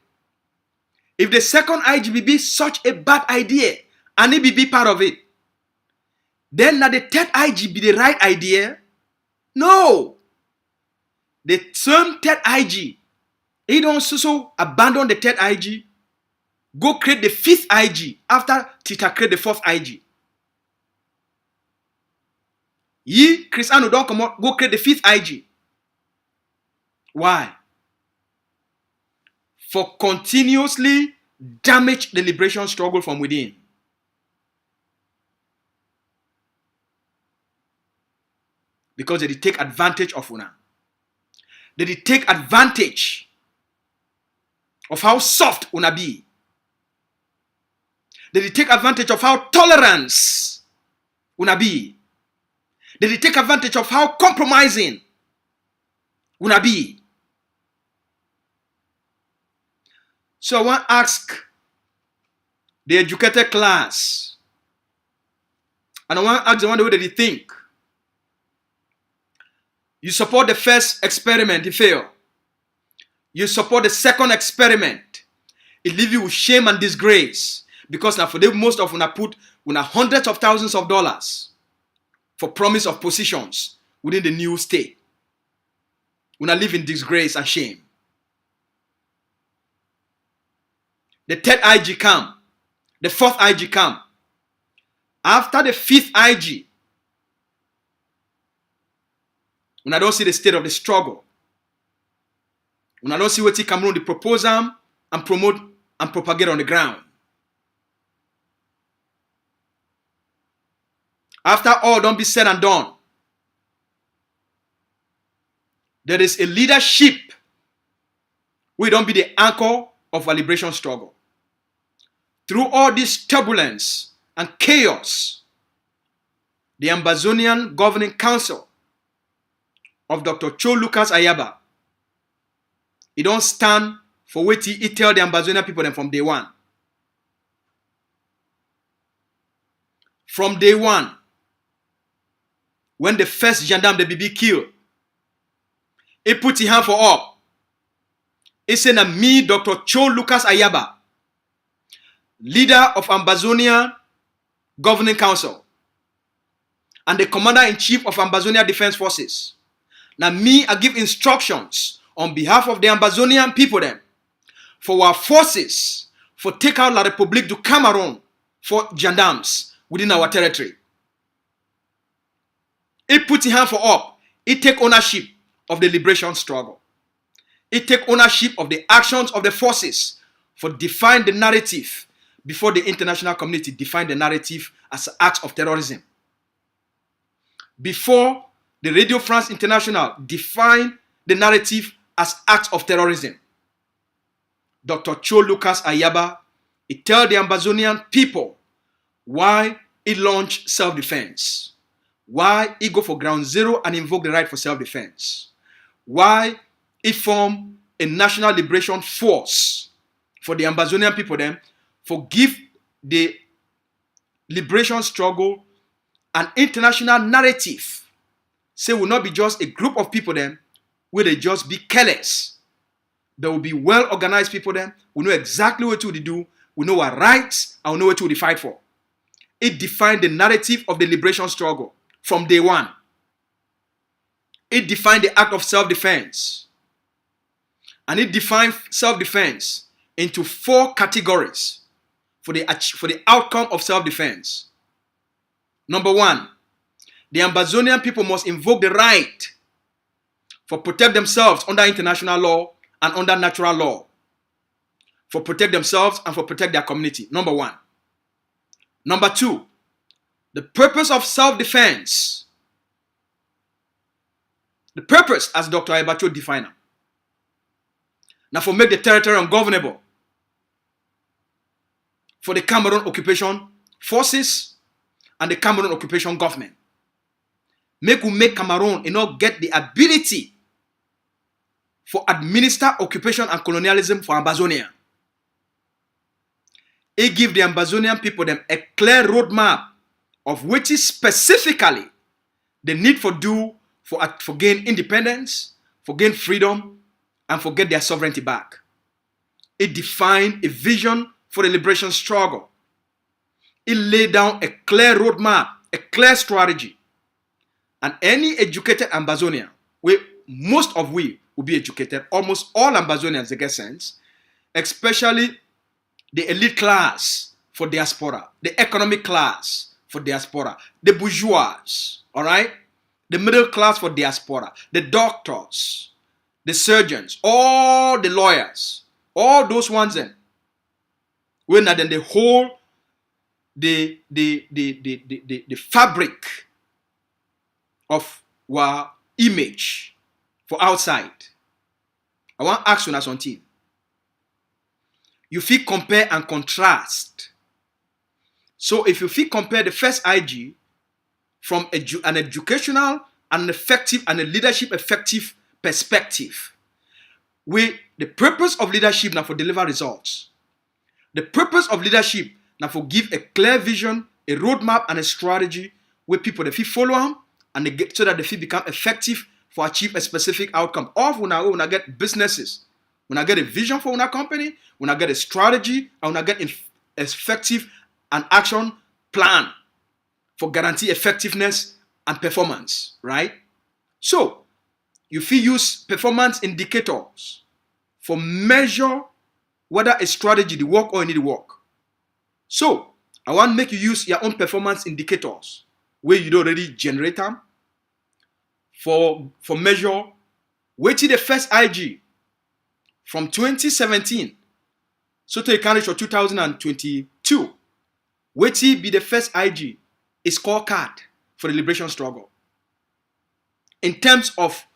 if the second IG be such a bad idea, and if it be part of it, then now the third IG be the right idea? No. The same third IG, he don't so abandon the third IG, go create the fifth IG after Tita create the fourth IG. Ye, Cristiano don't come out, go create the fifth IG. Why? For continuously damage the liberation struggle from within. Because they take advantage of una. They take advantage of how soft una be. They take advantage of how tolerance una be. They take advantage of how compromising una be. So I want to ask the educated class, and I want to ask the one the way that they think. You support the first experiment, it failed. You support the second experiment, it leaves you with shame and disgrace. Because now for the most of una put una hundreds of thousands of dollars for promise of positions within the new state. Una live in disgrace and shame. The third IG come. The fourth IG come. After the fifth IG, una don't see the state of the struggle. Una don't see what Cameroon the propose and promote and propagate on the ground. After all don't be said and done, there is a leadership we don't be the anchor of our liberation struggle. Through all this turbulence and chaos, the Ambazonian Governing Council of Dr. Cho Lucas Ayaba, he don't stand for what he tell the Ambazonian people them from day one. From day one, when the first gendarme the BB killed, he put his hand for up. He said, "Na me, Dr. Cho Lucas Ayaba, leader of Ambazonia Governing Council and the Commander-in-Chief of Ambazonia Defense Forces. Now me, I give instructions on behalf of the Ambazonian people them for our forces for take out La République du Cameroon for gendarmes within our territory." He put his hand for up. He take ownership of the liberation struggle. He take ownership of the actions of the forces for define the narrative before the international community define the narrative as acts of terrorism. Before the Radio France International define the narrative as acts of terrorism, Dr. Cho Lucas Ayaba, he tell the Ambazonian people why he launched self-defense, why he go for ground zero and invoke the right for self-defense, why he form a national liberation force for the Ambazonian people them, for give the liberation struggle an international narrative. Say will not be just a group of people them, will they just be careless. There will be well-organized people then, we know exactly what to do, we know our rights, and we know what to fight for. It defined the narrative of the liberation struggle from day one. It defined the act of self-defense. And it defined self-defense into 4 categories for the outcome of self-defense. Number 1, the Ambazonian people must invoke the right for protect themselves under international law and under natural law. For protect themselves and for protect their community. Number 1. Number 2, the purpose of self-defense. The purpose as Dr. Ayabacho defined. Now for make the territory ungovernable. For the Cameroon occupation forces and the Cameroon occupation government. make Cameroon, get the ability for administer occupation and colonialism for Ambazonia. It give the Ambazonian people them a clear roadmap of which is specifically the need for gain independence, for gain freedom, and for get their sovereignty back. It defined a vision for the liberation struggle. It laid down a clear roadmap, a clear strategy. And any educated Ambazonian, most of we will be educated, almost all Ambazonians, they get sense, especially the elite class for diaspora, the economic class for diaspora, the bourgeois, all right? The middle class for diaspora, the doctors, the surgeons, all the lawyers, all those ones then. When then they hold the fabric of our image for outside. I want to ask you something. You feel compare and contrast. So if you feel compare the first IG from an educational and effective and a leadership effective perspective, with the purpose of leadership now for deliver results. The purpose of leadership now for give a clear vision, a roadmap, and a strategy where people they feel follow them and they get so that they feel become effective for achieve a specific outcome. Or when I get businesses, when I get a vision for our company, when I get a strategy, and when I get effective and action plan for guarantee effectiveness and performance, right? So you feel use performance indicators for measure whether a strategy the work or it need to work. So I want to make you use your own performance indicators where you already generate them for measure waiting the first IG from 2017 so to account for 2022. Waiting be the first IG a scorecard for the liberation struggle in terms of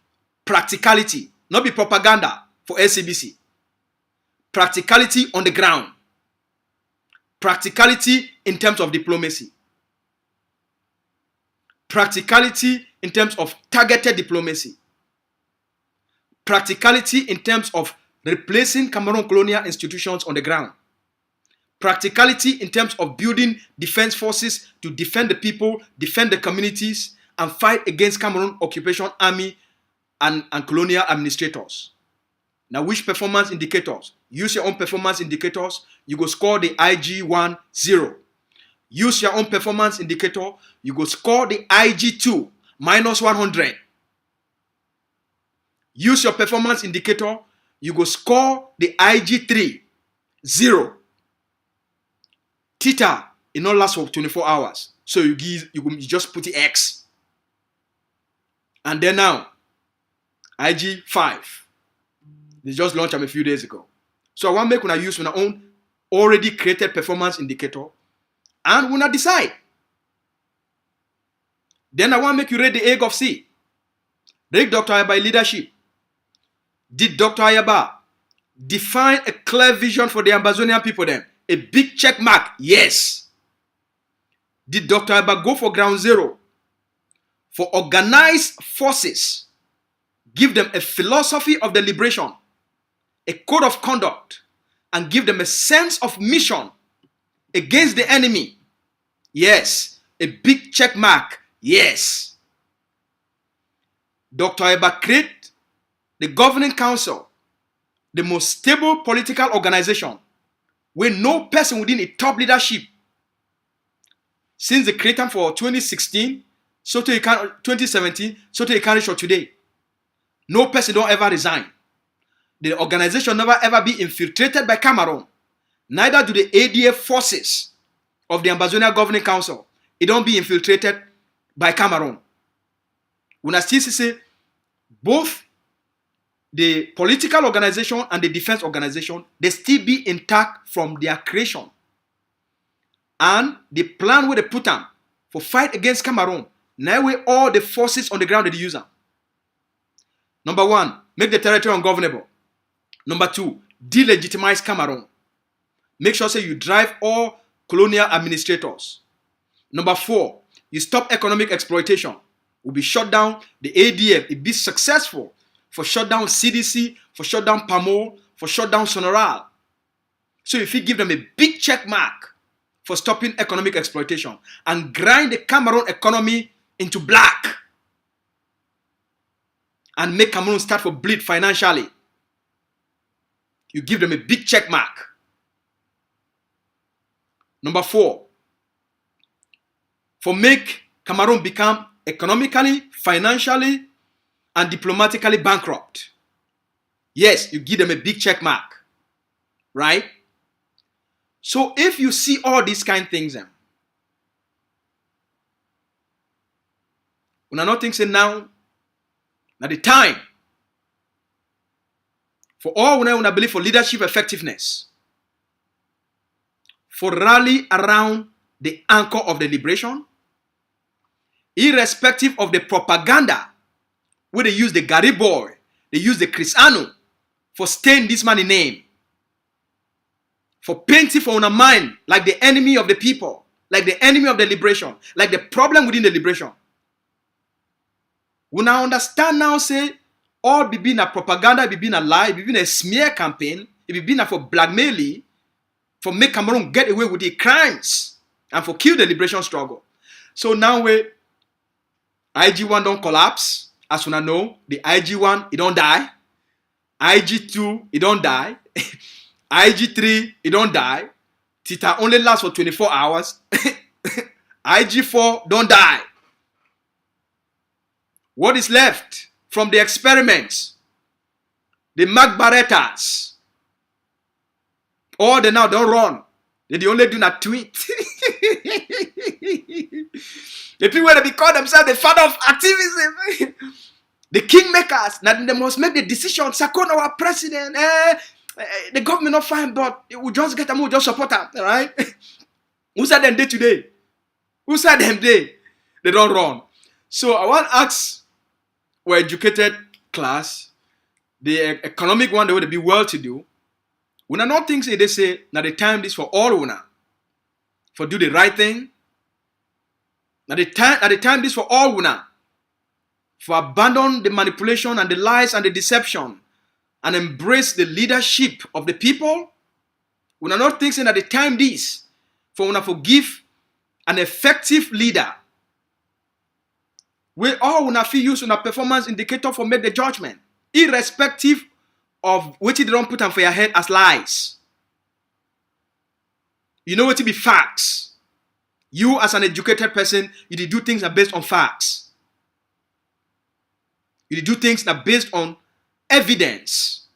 practicality, not be propaganda for SABC. Practicality on the ground. Practicality in terms of diplomacy. Practicality in terms of targeted diplomacy. Practicality in terms of replacing Cameroon colonial institutions on the ground. Practicality in terms of building defense forces to defend the people, defend the communities, and fight against Cameroon occupation army and colonial administrators. Now, which performance indicators? Use your own performance indicators. You go score the IG1 0. Use your own performance indicator. You go score the IG2 minus 100. Use your performance indicator. You go score the IG3 0. Theta, it not last for 24 hours. So you just put the X. And then now, IG5. They just launched them a few days ago. So I want to make when I use my own already created performance indicator and when I decide. Then I want to make you rate the egg of C. Rate Dr. Ayaba leadership. Did Dr. Ayaba define a clear vision for the Ambazonian people then? A big check mark, yes. Did Dr. Ayaba go for ground zero? For organized forces, give them a philosophy of the liberation, a code of conduct, and give them a sense of mission against the enemy. Yes. A big check mark. Yes. Dr. Ayaba create the governing council, the most stable political organization where no person within a top leadership since the creation for 2016, so to 2017, so to account for today. No person don't ever resign. The organization never ever be infiltrated by Cameroon. Neither do the ADF forces of the Ambazonia Governing Council. It don't be infiltrated by Cameroon. When I still say both the political organization and the defense organization, they still be intact from their creation. And the plan where they put them for fight against Cameroon, now where all the forces on the ground they use them. Number one, make the territory ungovernable. Number two, delegitimize Cameroon. Make sure say you drive all colonial administrators. Number four, you stop economic exploitation. will be shut down. The ADF will be successful for shut down CDC, for shut down PAMO, for shut down Sonoral. So if you give them a big check mark for stopping economic exploitation and grind the Cameroon economy into black and make Cameroon start to bleed financially, you give them a big check mark. Number 4, for make Cameroon become economically, financially, and diplomatically bankrupt. Yes, you give them a big check mark, right? So if you see all these kind of things, when I not think say now the time for all when I believe for leadership effectiveness, for rally around the anchor of the liberation, irrespective of the propaganda where they use the Gary Boy, they use the Chris Anu for staying this man's name, for painting for our mind like the enemy of the people, like the enemy of the liberation, like the problem within the liberation. We now understand now say all be being a propaganda, it be being a lie, it be being a smear campaign, it be being for blackmailing, for make Cameroon get away with the crimes and for kill the liberation struggle. So now we IG1 don't collapse. As we know, the IG1 it don't die. IG2 it don't die. IG3 it don't die. Tita only lasts for 24 hours. IG4 don't die. What is left from the experiments? The Magbaretas. All they now don't run. They only do not tweet. The people that call themselves the father of activism. The kingmakers. Now they must make the decision. Sakon our president. The government not fine, but we just get them, we just support them. Right? Who said them day today? Who said them day? They don't run. So I want to ask our educated class, the economic one, they would be well-to-do. When I not think they say, now the time is for all una, for do the right thing. Now the time is for all una, for abandon the manipulation and the lies and the deception, and embrace the leadership of the people. When I not think that the time is for una forgive an effective leader. We all una feel use una performance indicator for make the judgment, irrespective of what they don't put on for your head as lies. You know what to be facts. You as an educated person, you do things that are based on facts. You do things that are based on evidence,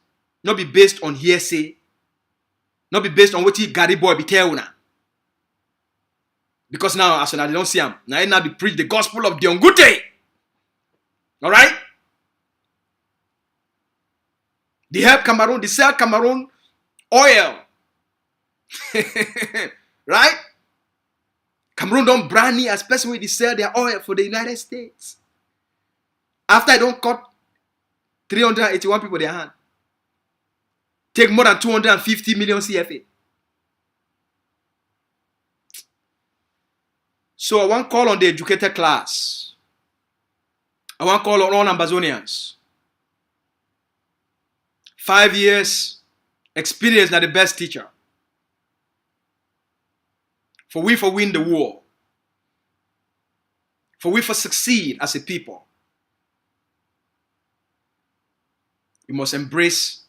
not be based on hearsay, not be based on what Gary Boy be telling una. Because now, as I don't see him, now be preach the gospel of Dion Gute. All right? They help Cameroon, they sell Cameroon oil. Right? Cameroon don't brand new, especially when they sell their oil for the United States. After I don't cut 381 people their hand. Take more than 250 million CFA. So I want to call on the educated class. I want to call on all Ambazonians. 5 years experience are the best teacher. For we win the war. For we succeed as a people. We must embrace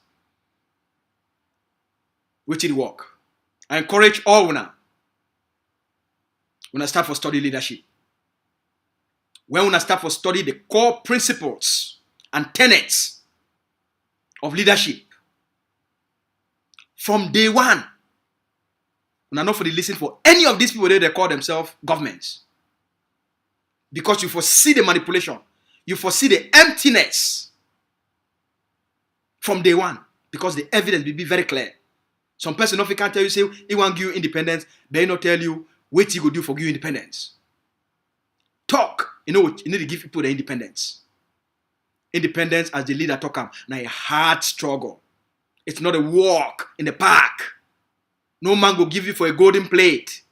which it work. I encourage all now. When I start for study leadership. When I start for study the core principles and tenets of leadership. From day one. When I not for the listen for any of these people they call themselves governments. Because you foresee the manipulation. You foresee the emptiness. From day one. Because the evidence will be very clear. Some person if he can't tell you, say, he want to give you independence, they not tell you what he go do for give you independence. Talk. You know what? You need to give people the independence. Independence as the leader talk. Now a hard struggle. It's not a walk in the park. No man will give you for a golden plate.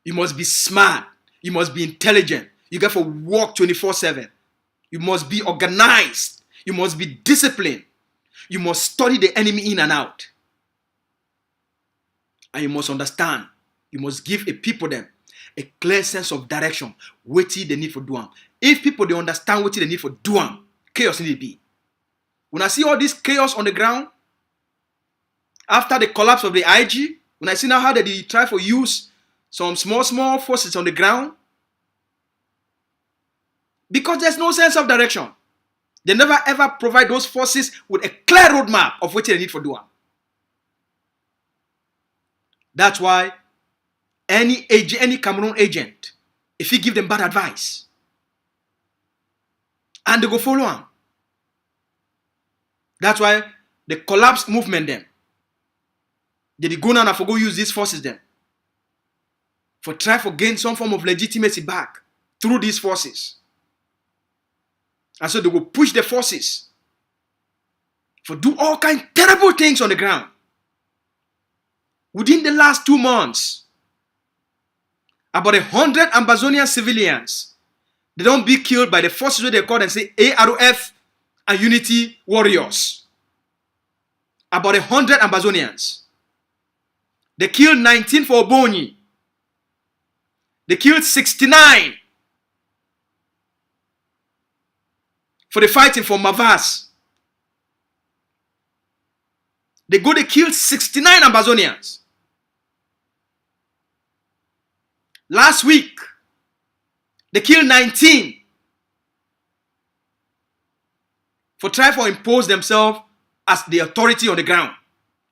You must be smart. You must be intelligent. You get for work 24/7. You must be organized. You must be disciplined. You must study the enemy in and out. And you must understand. You must give a people them a clear sense of direction. What they need for doing. If people they understand what they need for doing, chaos need to be. When I see all this chaos on the ground, after the collapse of the IG, when I see now how they try to use some small forces on the ground, because there's no sense of direction. They never ever provide those forces with a clear roadmap of what they need for doing. That's why any Cameroon agent, if you give them bad advice, and they go follow them. That's why the collapsed movement them. They go now and for go use these forces them. For try to gain some form of legitimacy back through these forces. And so they will push the forces for do all kinds of terrible things on the ground. Within the last 2 months, about 100 Ambazonian civilians, they don't be killed by the forces that they call and say ARF and Unity Warriors. About 100 Ambazonians. They killed 19 for Obonyi. They killed 69 for the fighting for Mavas. They killed 69 Ambazonians. Last week, they killed 19 for trying to impose themselves as the authority on the ground.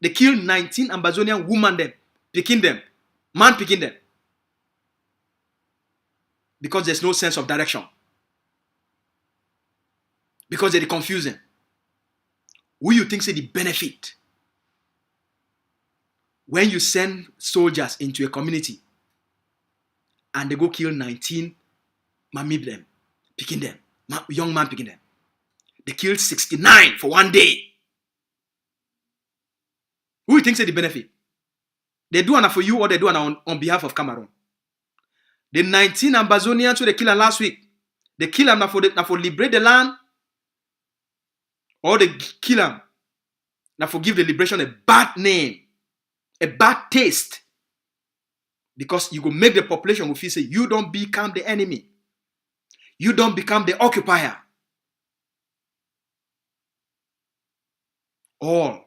They killed 19 Ambazonian women them, picking them, man picking them. Because there's no sense of direction. Because they're confusing. Who you think say the benefit when you send soldiers into a community and they go kill 19 mammy them, picking them, young man picking them. They killed 69 for one day. Who you think say the benefit? They do it for you or they do it on behalf of Cameroon. The 19 Ambazonians who they killed last week, they kill them for liberate the land, or they kill them now for give the liberation a bad name, a bad taste. Because you go make the population will feel say you don't become the enemy. You don't become the occupier. All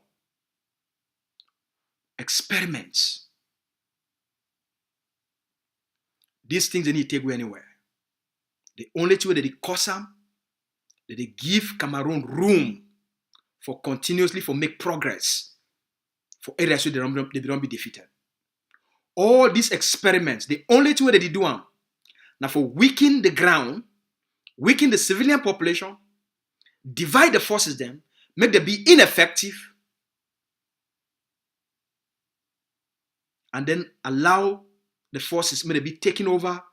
experiments. These things they need to take away anywhere. The only way that they cause them, that they give Cameroon room for continuously for make progress for areas so they don't be defeated. All these experiments, the only way that they do them, now for weaken the ground, weaken the civilian population, divide the forces them, make them be ineffective, and then allow the forces may be taken over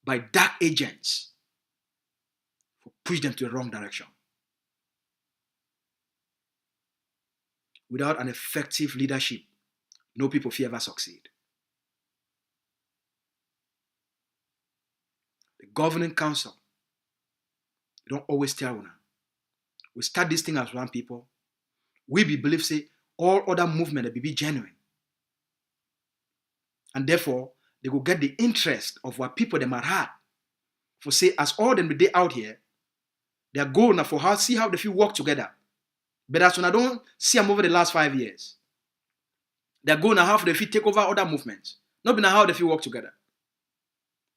by dark agents for push them to the wrong direction. Without an effective leadership, no people will ever succeed. The governing council, they don't always tell una. We start this thing as one people. We believe say all other movement will be genuine. And therefore, they will get the interest of what people them are had. For say, as all them they out here, they are going now for how see how they feel work together. But as when I don't see them over the last 5 years, they are going now how they feel take over other movements. Not be now how they feel work together.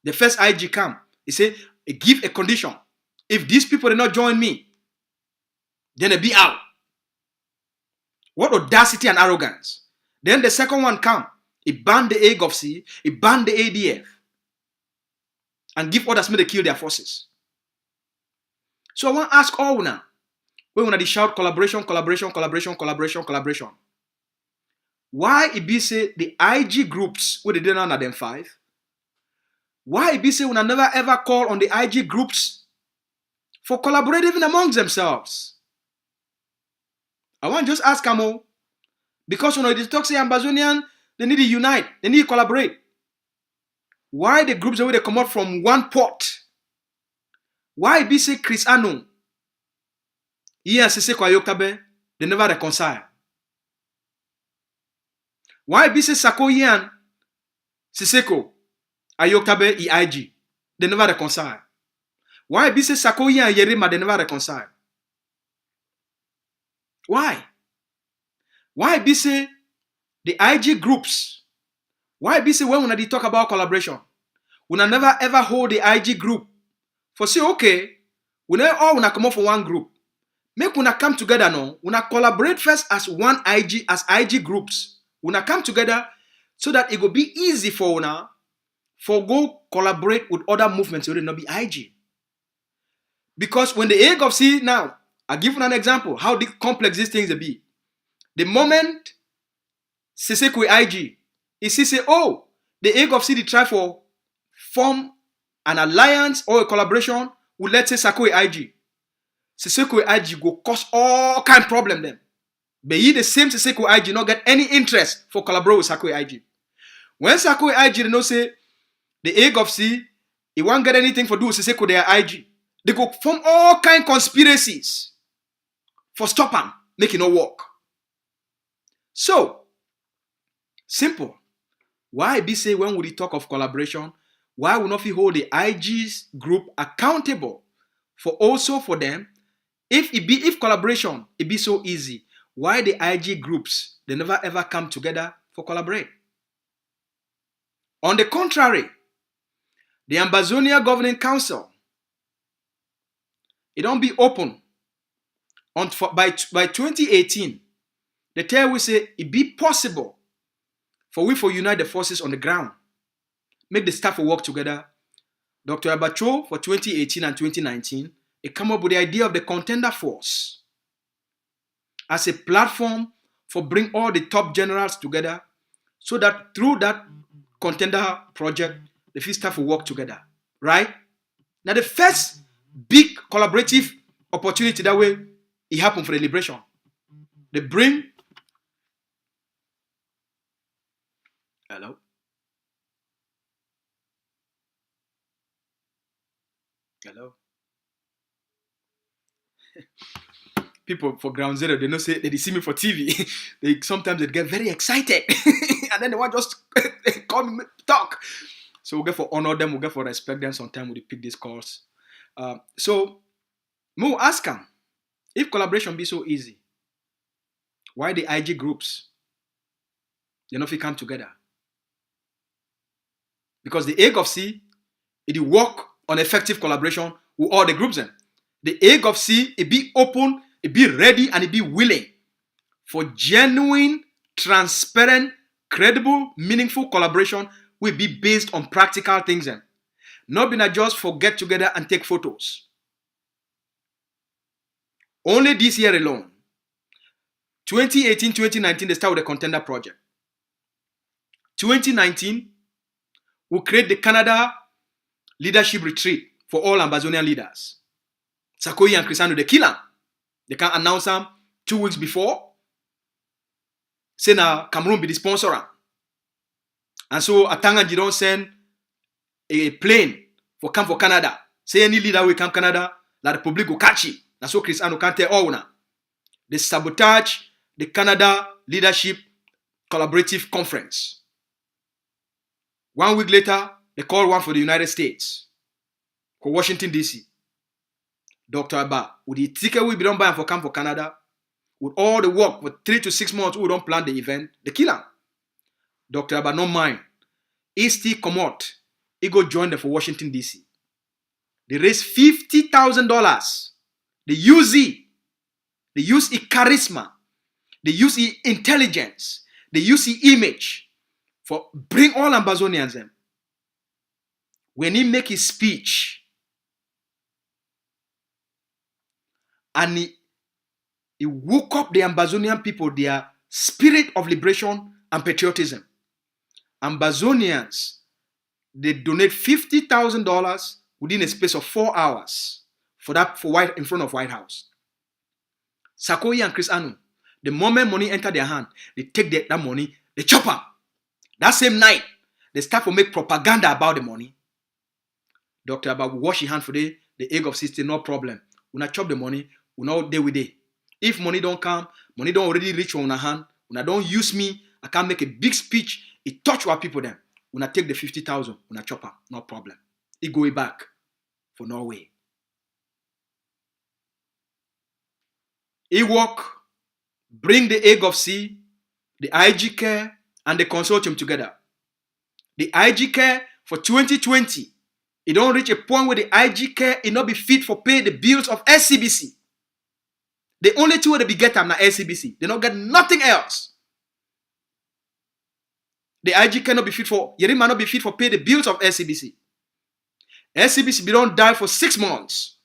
The first IG come, he say, give a condition. If these people do not join me, then they be out. What audacity and arrogance. Then the second one come. He banned the AGOFC, he banned the ADF, and give orders me to kill their forces. So I want to ask all now, when they shout collaboration, collaboration, collaboration, collaboration, collaboration, why it be say the IG groups, where they did not them 5, why it be say when I never ever call on the IG groups for collaborating even amongst themselves? I want to just ask Camo, because when they talk say Ambazonian, they need to unite. They need to collaborate. Why the groups that they come out from one pot Why be say Chris Anu? He and Siseko Ayoktabe, they never reconcile. Why be say Sarko and Siseko Ayoktabe EIG, they never reconcile. Why be say Sarko and Yerima, they never reconcile. Why? Why be say the IG groups? Why be say when we talk about collaboration, we never ever hold the IG group for say okay, we never all wanna come up for one group. Make una come together now. Una collaborate first as one IG, as IG groups. Una come together so that it will be easy for una for go collaborate with other movements who will not be IG. Because when the egg of C now, I give you an example how complex these things will be. The moment Siseko IG, it say, oh, the egg of C try for form an alliance or a collaboration with let's say Sarko IG. Siseko IG go cause all kind of problem then. But he the same Siseko IG not get any interest for collaborate with Sarko IG. When Sarko IG they know say the egg of C, he won't get anything for do with Siseko their IG. They go form all kind of conspiracies for stop them, make it not work. So simple. Why be say when we talk of collaboration, why we not hold the IG's group accountable for also for them? If collaboration it be so easy, why the IG groups they never ever come together for collaborate? On the contrary, the Ambazonia Governing Council, it don't be open by 2018. They tell we say it be possible for we for unite the forces on the ground, make the staff work together. Dr. Abacho for 2018 and 2019, it come up with the idea of the contender force as a platform for bring all the top generals together so that through that contender project, the few staff will work together, right? Now the first big collaborative opportunity that way, it happened for the liberation. They bring, hello? Hello? People for Ground Zero, they know say they see me for TV. Sometimes they get very excited. And then they want just call me talk. So we'll get for honor them, we'll get for respect them. Sometimes we pick these calls. So we'll ask them, if collaboration be so easy, why the IG groups they not fit come together? Because the egg of C, it work on effective collaboration with all the groups then. The egg of C, it be open, it be ready, and it be willing for genuine, transparent, credible, meaningful collaboration will be based on practical things then. Not being just for get together and take photos. Only this year alone, 2018, 2019, they start with the contender project. 2019, we'll create the Canada leadership retreat for all Ambazonian leaders. Sarkozy and Chris Anu, they kill them. They can announce them 2 weeks before. Say now Cameroon be the sponsor. And so Atanganji don't send a plane for come for Canada. Say any leader will come Canada, la Republic will catch it. And so Chris Anu can't tell all now. They sabotage the Canada Leadership Collaborative Conference. 1 week later, they call one for the United States, for Washington, D.C. Dr. Abba, with the ticket we don't buy for come for Canada, with all the work for 3 to 6 months, we don't plan the event, they kill him. Dr. Abba, no mind. He still come out. He go join them for Washington, D.C. They raise $50,000. They use it. They use his charisma. They use his intelligence. They use his image for bring all Ambazonians in. When he make his speech, and he woke up the Ambazonian people, their spirit of liberation and patriotism. Ambazonians, they donate $50,000 within a space of 4 hours in front of White House. Sarkozy and Chris Anu, the moment money enter their hand, they take that money, they chop them. That same night, they start to make propaganda about the money. Dr. Abba will wash his hand for the the egg of system, no problem. Una chop the money, una day with it. If money don't come, money don't already reach on hand, una don't use me, I can't make a big speech, it touch our people then. Una take the 50,000, una chop her, no problem. It go back for Norway. He work, bring the egg of sea, the IG Care, and the consortium together. The IG Care for 2020, it don't reach a point where the IG Care it not be fit for pay the bills of SCBC. The only two they be get them na SCBC. They don't get nothing else. The IG cannot be fit for, Yerima not be fit for pay the bills of SCBC. SCBC be don't die for 6 months.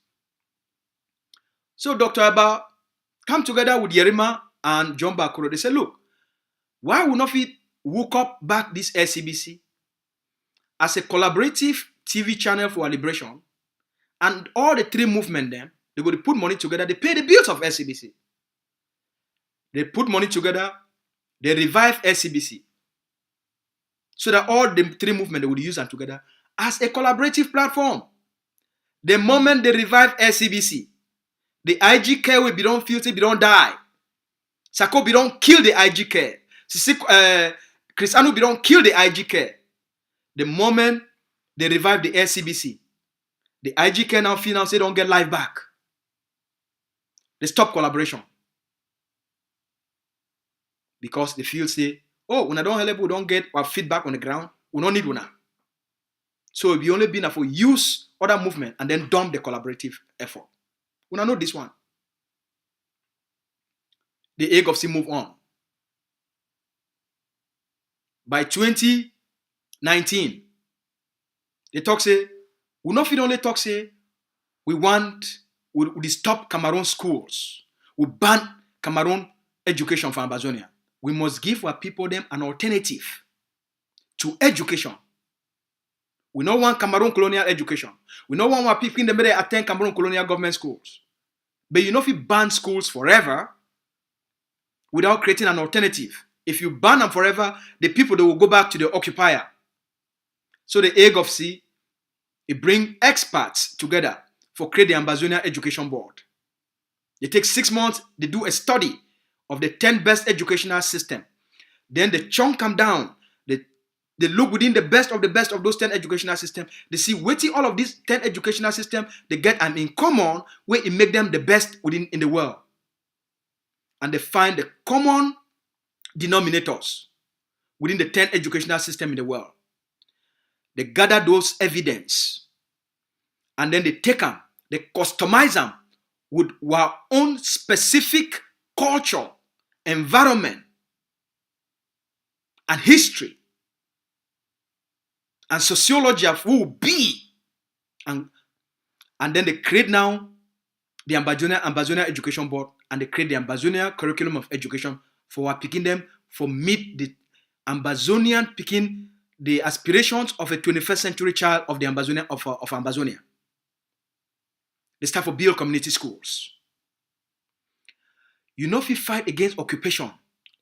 So Dr. Abba come together with Yerima and John Bakuro. They say, look, why would not fit woke up back this SCBC as a collaborative TV channel for our liberation, and all the three movement them, they go to put money together, they pay the bills of SCBC. They put money together, they revive SCBC. So that all the three movement they would use them together as a collaborative platform. The moment they revive SCBC, the IG Care will be don't filthy, be don't die. Sako be don't kill the IG Care. Cristiano be don't kill the IG Care. The moment they revive the SCBC, the IG Care now feel now say don't get life back. They stop collaboration. Because the field say, oh, when I don't help, we don't get our feedback on the ground, we don't need one. So it be only been for use other movement and then dump the collaborative effort. We don't know this one. The egg of sea move on. By 2019, they talk say, we not only talk say, we stop Cameroon schools. We ban Cameroon education for Ambazonia. We must give our people them an alternative to education. We don't want Cameroon colonial education. We don't want our people in the middle attend Cameroon colonial government schools. But you know if you ban schools forever without creating an alternative, if you ban them forever, the people they will go back to the occupier. So the egg of sea, it bring experts together for create the Ambazonia Education Board. They take 6 months, they do a study of the 10 best educational system. Then they chunk them down. They look within the best of those 10 educational systems. They see waiting all of these 10 educational systems, they get an in common where it make them the best in the world. And they find the common denominators within the 10 educational system in the world. They gather those evidence and then they take them, they customize them with our own specific culture, environment, and history, and sociology of who will be. And then they create now the Ambazonia Education Board, and they create the Ambazonia Curriculum of Education for our picking them, for meet the Ambazonian picking the aspirations of a 21st century child of the Ambazonia of Ambazonia. They start for build community schools. You know if you fight against occupation,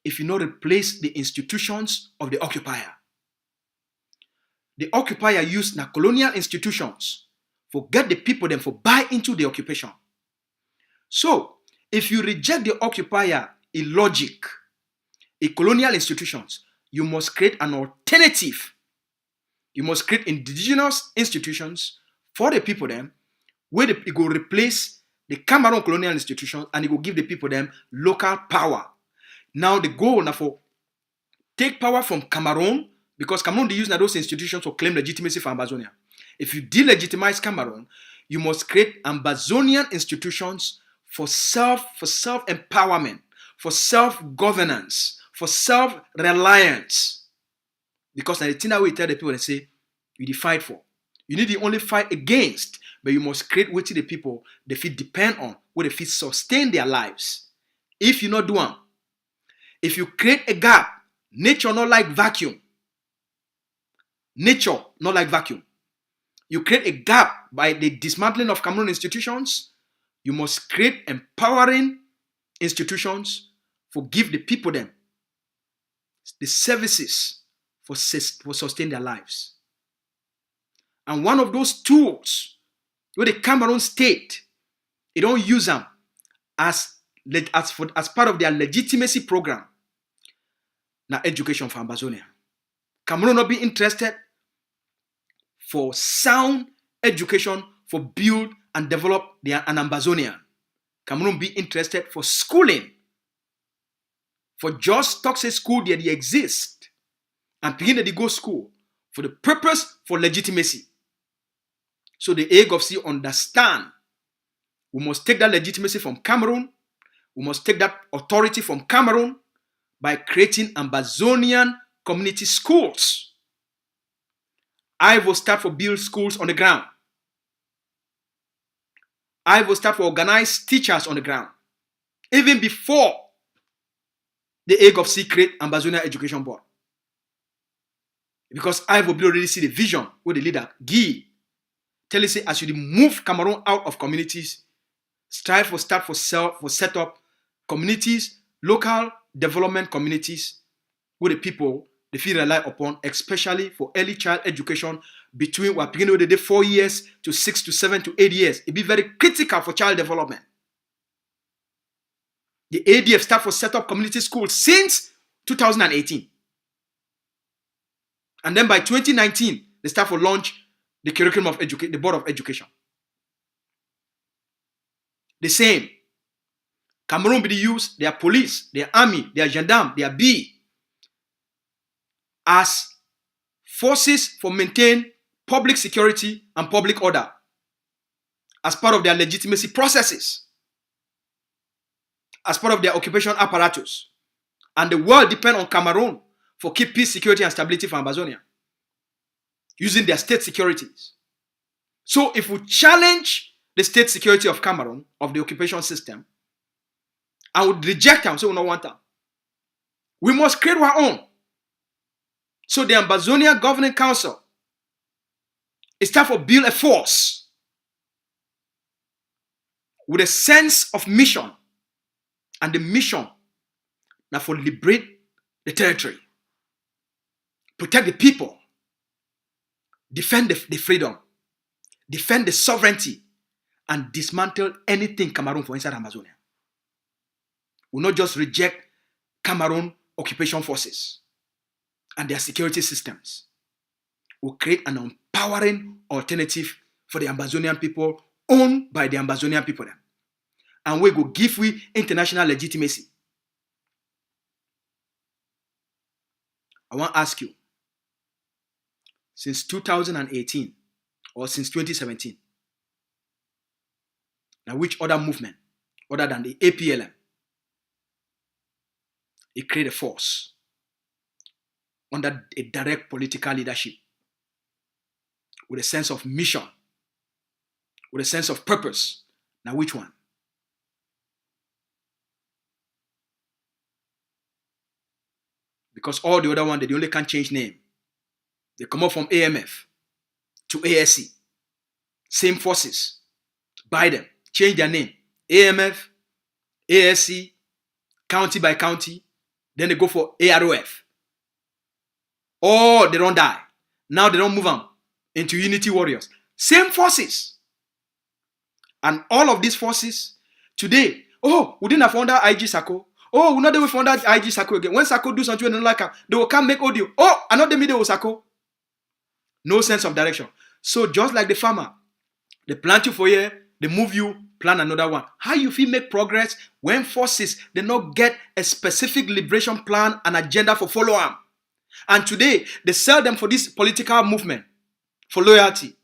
if you not replace the institutions of the occupier. The occupier used the colonial institutions for get the people then for buy into the occupation. So, if you reject the occupier in logic, in colonial institutions, you must create an alternative. You must create indigenous institutions for the people then, where it will replace the Cameroon colonial institutions and it will give the people them local power. Now the goal now for take power from Cameroon, because Cameroon they use those institutions to claim legitimacy for Ambazonia. If you delegitimize Cameroon, you must create Ambazonian institutions for self-empowerment, for self-governance, for self-reliance. Because the thing that we tell the people, they say, you need fight for. You need to only fight against, but you must create what the people they feel depend on, where they feel sustain their lives. If you not do them, if you create a gap, nature not like vacuum. Nature not like vacuum. You create a gap by the dismantling of Cameroon institutions. You must create empowering institutions for give the people them the services for sustain their lives. And one of those tools the Cameroon state, they don't use them as part of their legitimacy program. Now, education for Ambazonia. Cameroon not be interested for sound education for build and develop an Ambazonian. Cameroon be interested for schooling. For just toxic school that they exist and begin that they go school for the purpose for legitimacy. So the AGOFC understand we must take that legitimacy from Cameroon. We must take that authority from Cameroon by creating Ambazonian community schools. I will start for build schools on the ground. I will start for organize teachers on the ground. Even before the AGOFC create Ambazonia Education Board. Because I will already see the vision with the leader, Guy. Tell you say, as you move Cameroon out of communities, strive for set up communities, local development communities, where the people they feel rely upon, especially for early child education between what beginning with the 4 years to 6 to 7 to 8 years. It be very critical for child development. The ADF start for set up community schools since 2018. And then by 2019, they start for launch the curriculum of education, the Board of Education. The same. Cameroon be use their police, their army, their gendarme, their B as forces for maintain public security and public order as part of their legitimacy processes, as part of their occupation apparatus. And the world depends on Cameroon for keep peace, security, and stability for Ambazonia, using their state securities. So if we challenge the state security of Cameroon, of the occupation system, and would reject them, so we don't want them, we must create our own. So the Ambazonia Governing Council is time for build a force with a sense of mission. And the mission now for liberate the territory, protect the people, defend the freedom, defend the sovereignty, and dismantle anything Cameroon for inside Amazonia. We will not just reject Cameroon occupation forces and their security systems. We'll create an empowering alternative for the Ambazonian people, owned by the Ambazonian people. And we go give we international legitimacy. I want to ask you, since 2018 or since 2017, now which other movement other than the APLM, it created a force under a direct political leadership with a sense of mission, with a sense of purpose? Now which one? Because all the other one, they only can change name. They come up from AMF to ASC. Same forces. Buy them. Change their name. AMF, ASC, county by county. Then they go for AROF. Or they don't die. Now they don't move on into Unity Warriors. Same forces. And all of these forces, today, we didn't have under IG Sako. We're not there for that IG Sako again. When Sako do something they don't like, they will come make audio. Another media with Sako. No sense of direction. So just like the farmer, they plant you for a year, they move you, plant another one. How you feel make progress when forces they not get a specific liberation plan and agenda for follow them? And today they sell them for this political movement for loyalty.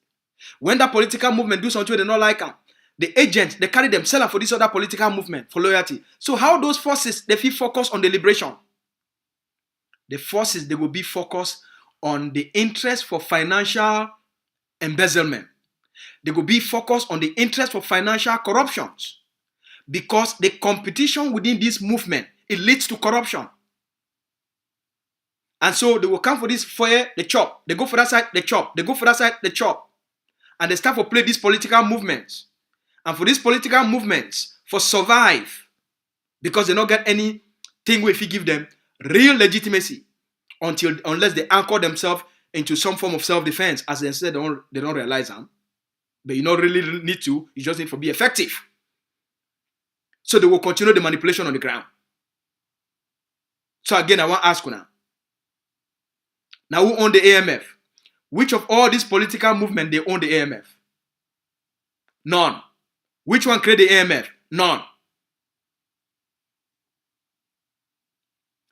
When that political movement do something they not like them, the agents, they carry themselves for this other political movement for loyalty. So how those forces, they feel focused on the liberation? The forces, they will be focused on the interest for financial embezzlement. They will be focused on the interest for financial corruptions. Because the competition within this movement, it leads to corruption. And so they will come for this fire, they chop. They go for that side, they chop. They go for that side, they chop. And they start to play these political movements. And for these political movements, for survive, because they don't get anything where if you give them real legitimacy unless they anchor themselves into some form of self-defense, as they said, they don't realize them. But you don't really need to. You just need to be effective. So they will continue the manipulation on the ground. So again, I want to ask you now. Now, who own the AMF? Which of all these political movements they own the AMF? None. Which one create the AMF? None.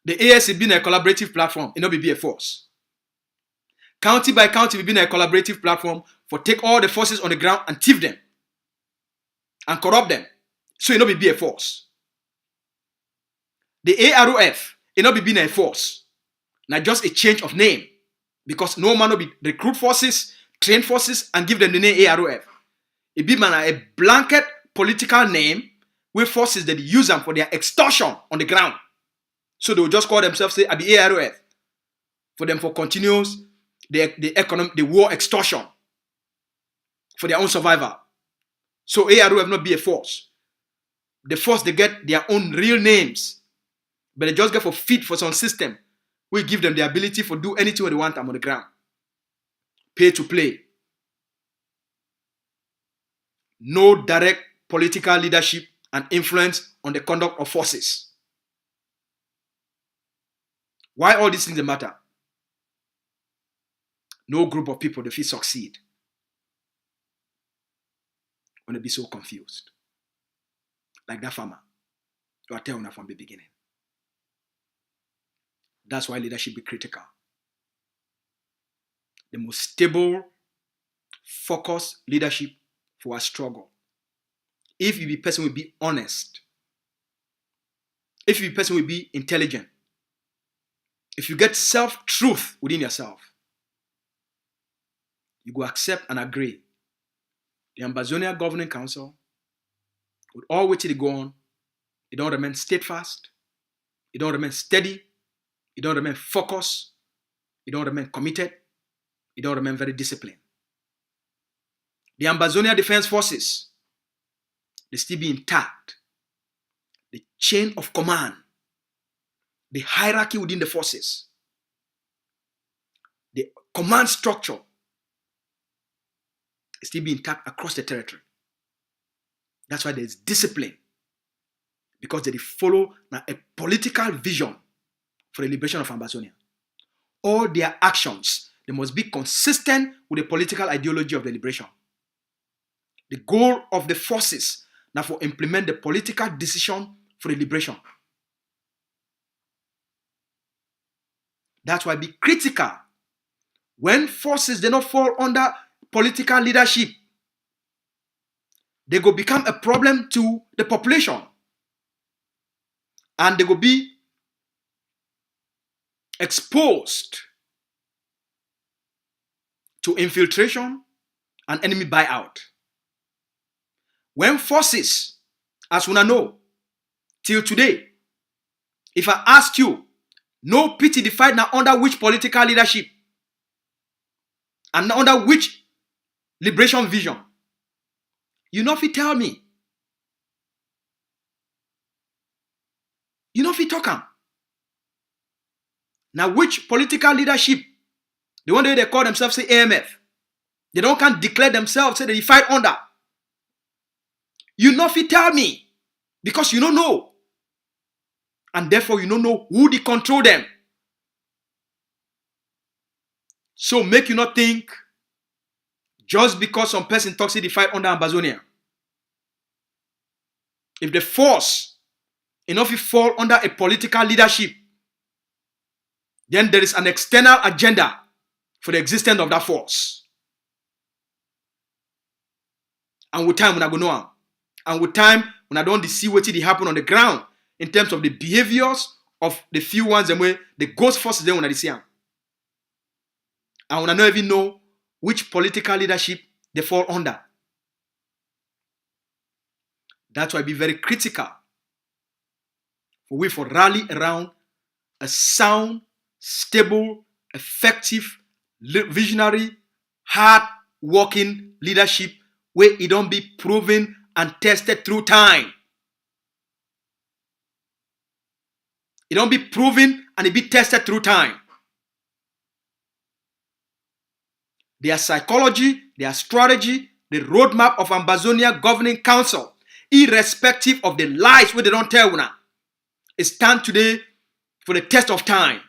The ASC being a collaborative platform, it not be a force. County by county, we being a collaborative platform for take all the forces on the ground and thief them and corrupt them. So it not be a force. The AROF, it not be being a force. Now just a change of name. Because no man will be recruit forces, train forces, and give them the name AROF. It be man a blanket political name with forces that use them for their extortion on the ground. So they will just call themselves say at the AROF for them for continuous the war extortion for their own survival. So AROF not be a force. The force they get their own real names, but they just get for feed for some system. We give them the ability for do anything they want on the ground. Pay to play. No direct political leadership and influence on the conduct of forces. Why all these things matter? No group of people that will succeed when they be so confused. Like that farmer. You are telling them from the beginning. That's why leadership be critical. The most stable, focused leadership for a struggle. If you be person will be honest. If you be person will be intelligent. If you get self-truth within yourself, you go accept and agree. The Ambazonia Governing Council, with all which they go on, it don't remain steadfast, it don't remain steady, it don't remain focused, it don't remain committed, it don't remain very disciplined. The Ambazonia Defense Forces, they still be intact. The chain of command, the hierarchy within the forces, the command structure is still be intact across the territory. That's why there is discipline, because they follow now a political vision for the liberation of Ambazonia. All their actions, they must be consistent with the political ideology of the liberation. The goal of the forces now for implement the political decision for the liberation. That's why be critical when forces do not fall under political leadership. They go become a problem to the population, and they go be exposed to infiltration and enemy buyout. When forces, as we know, till today, if I ask you, no pity the fight now under which political leadership and under which liberation vision, you know if you tell me, you know if you talk am. Now which political leadership, the one that they call themselves say AMF, they don't can't declare themselves say they fight under. You know if you tell me, because you don't know. And therefore you don't know who they control them. So make you not think just because some person talks they fight under Ambazonia. If the force enough you fall under a political leadership, then there is an external agenda for the existence of that force. And with time, when I go know, and with time, when I don't see what happen on the ground in terms of the behaviors of the few ones and where the ghost forces then when I see them. And when I don't even know which political leadership they fall under. That's why I be very critical for we for rally around a sound, stable, effective, visionary, hard-working leadership where it don't be proven and tested through time. It don't be proven and it be tested through time. Their psychology, their strategy, the roadmap of Ambazonia Governing Council, irrespective of the lies where they don't tell una, it stand today for the test of time.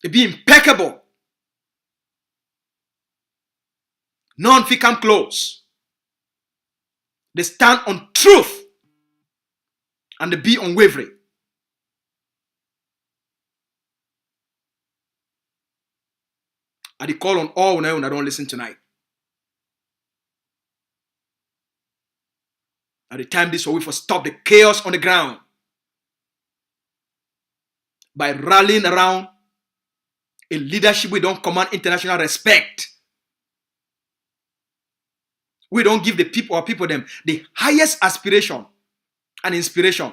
It be impeccable. None fit come close. They stand on truth and they be unwavering. I call on all when I don't listen tonight. At the time this, we for stop the chaos on the ground by rallying around a leadership we don't command international respect. We don't give the people, our people, them the highest aspiration and inspiration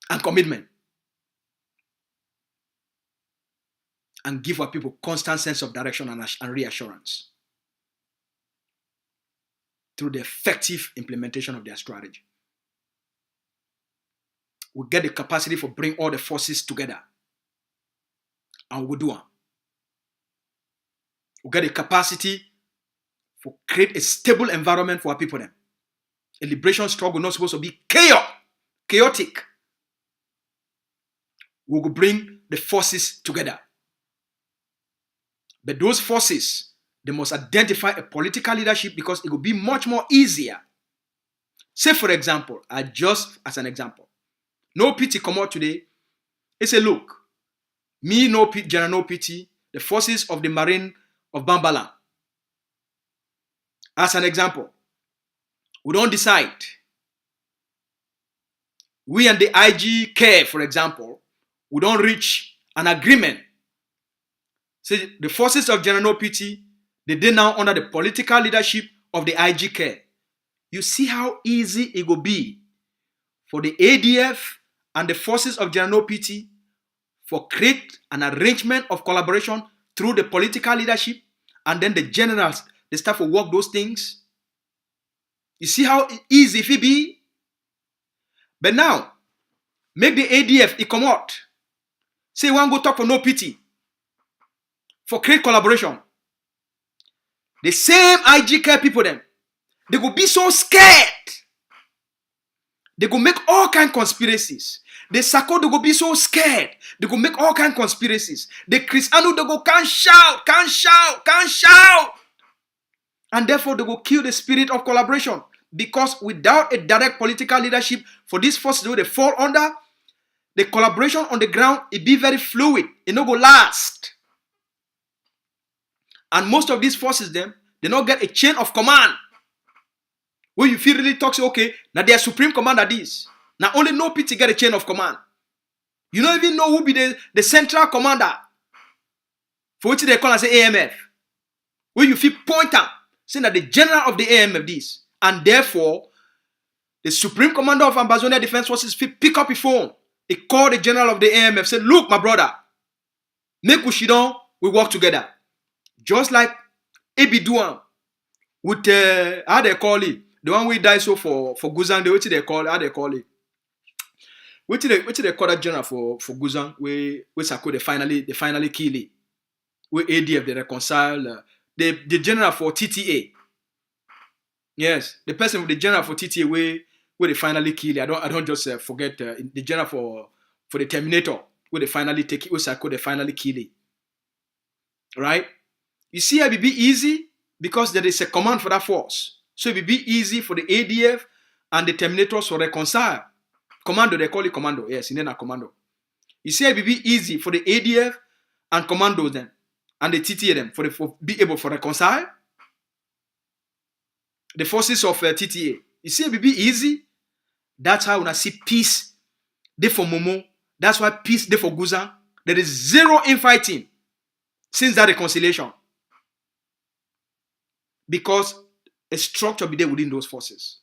and commitment, and give our people constant sense of direction and reassurance through the effective implementation of their strategy. We get the capacity for bring all the forces together, and we do it. We get the capacity for create a stable environment for our people then. A liberation struggle not supposed to be chaotic. We will bring the forces together. But those forces, they must identify a political leadership because it will be much more easier. Say for example, just as an example, No Pity come out today. He say, look, me No Pity, General No Pity, the forces of the Marine of Bambalan. As an example, we don't decide. We and the IG care, for example, we don't reach an agreement. Say the forces of General No Pity, they now under the political leadership of the IG care. You see how easy it will be for the ADF and the forces of General No Pity for create an arrangement of collaboration through the political leadership, and then the generals, they start to work those things. You see how easy it be? But now, make the ADF it come out. Say one go talk for No Pity for create collaboration. The same IG care people them, they go be so scared. They go make all kind of conspiracies. The Sako, they go be so scared. They go make all kind of conspiracies. The Christiano, they go can't shout. And therefore, they go kill the spirit of collaboration. Because without a direct political leadership for these forces, they fall under, the collaboration on the ground, it be very fluid. It no go last. And most of these forces, they not get a chain of command. Where you feel really talk, say, okay, now their supreme commander this. Now only No Pity get a chain of command. You don't even know who be the central commander. For which they call and say AMF. Where you feel point out, saying that the general of the AMF this. And therefore, the supreme commander of Ambazonia Defense Forces pick up his phone. He called the general of the AMF, said, look, my brother, make Ushidon, we work together. Just like Ebiduan with, how they call it, the one we died so for Guzang, how they call it. What they call that general for Guzang, where Sako they finally kill it. Where ADF they reconcile the general for TTA. Yes, the person with the general for TTA where they finally kill it. I don't just forget the general for the Terminator where they finally take it. Where Sako they finally kill it. Right? You see, it will be easy because there is a command for that force. So it will be easy for the ADF and the Terminators to reconcile. Commando, they call it commando. Yes, in a commando. You see, it will be easy for the ADF and commandos then, and the TTA them for be able to reconcile the forces of TTA. You see, it will be easy. That's how when I see peace, they for Momo. That's why peace, they for Guzan. There is zero infighting since that reconciliation. Because a structure be there within those forces.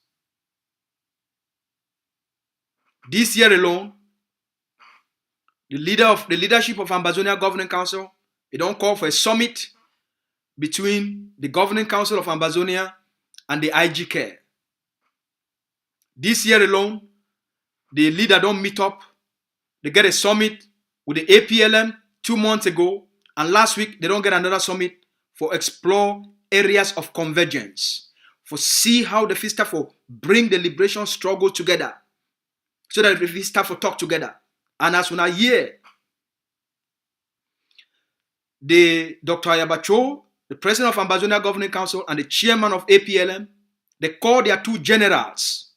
This year alone, the leadership of Ambazonia Governing Council, they don't call for a summit between the Governing Council of Ambazonia and the IG care. This year alone, the leader don't meet up. They get a summit with the APLM 2 months ago, And last week, they don't get another summit for explore areas of convergence, for see how the fit for bring the liberation struggle together, so that the fit for talk together. And as una hear, the Dr. Ayabacho, the president of Ambazonia Governing Council and the chairman of APLM, they called their two generals.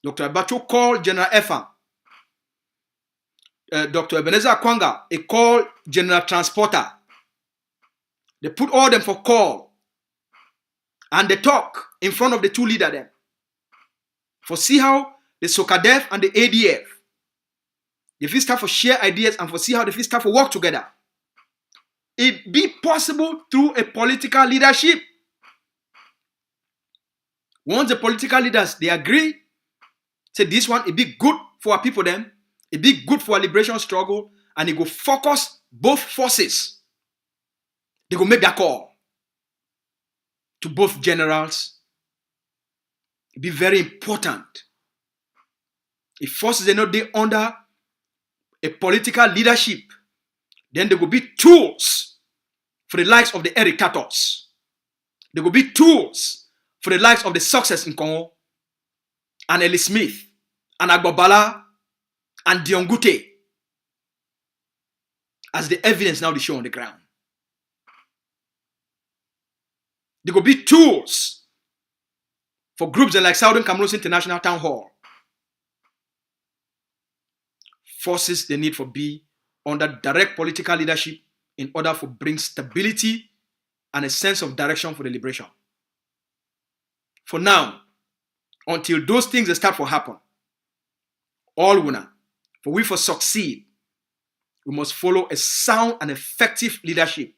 Dr. Ayabacho called General Efang. Dr. Ebenezer Akwanga, he called General Transporter. They put all them for call. And they talk in front of the two leaders them. For see how the SOCADEF and the ADF, the fit start for share ideas and for see how the fit start for work together. It be possible through a political leadership. Once the political leaders, they agree, say this one, it be good for our people them, it be good for our liberation struggle, and it go focus both forces. They go make that call to both generals. It be very important. If forces are not there under a political leadership, then there will be tools for the likes of the Eric Tatos. There will be tools for the likes of the Success in Congo, and Ellie Smith, and Agbabala, and Diongute, as the evidence now they show on the ground. There will be tools for groups like Southern Cameroon's International Town Hall. Forces they need for be under direct political leadership in order to bring stability and a sense of direction for the liberation. For now, until those things start to happen, all winner, for we for succeed, we must follow a sound and effective leadership.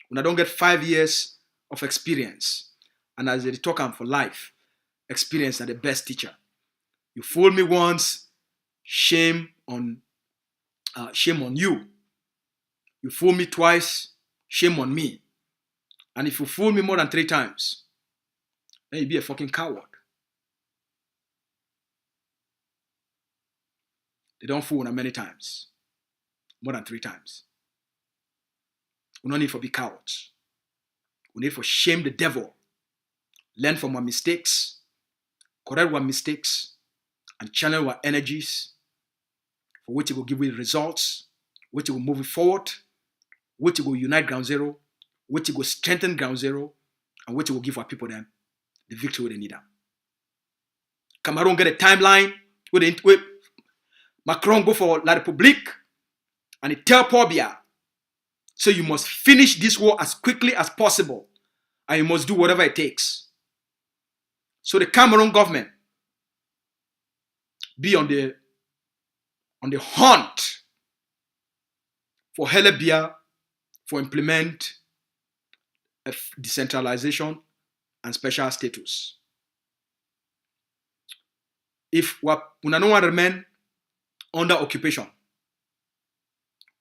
When I don't get 5 years of experience, and as they talk for life, experience are the best teacher. You fooled me once, shame on you. You fool me twice, shame on me. And if you fool me more than 3 times, then you be a fucking coward. They don't fool us many times, more than 3 times. We don't need to be cowards. We need to shame the devil, learn from our mistakes, correct our mistakes, and channel our energies for which it will give you results, which it will move it forward, which it will unite Ground Zero, which it will strengthen Ground Zero, and which it will give our people them the victory they need them. Cameroon get a timeline with Macron go for La République, and he tell Paul Biya, so you must finish this war as quickly as possible, and you must do whatever it takes. So the Cameroon government be on the hunt for Hele Biya for implement a decentralization and special status. If we don't want to remain under occupation,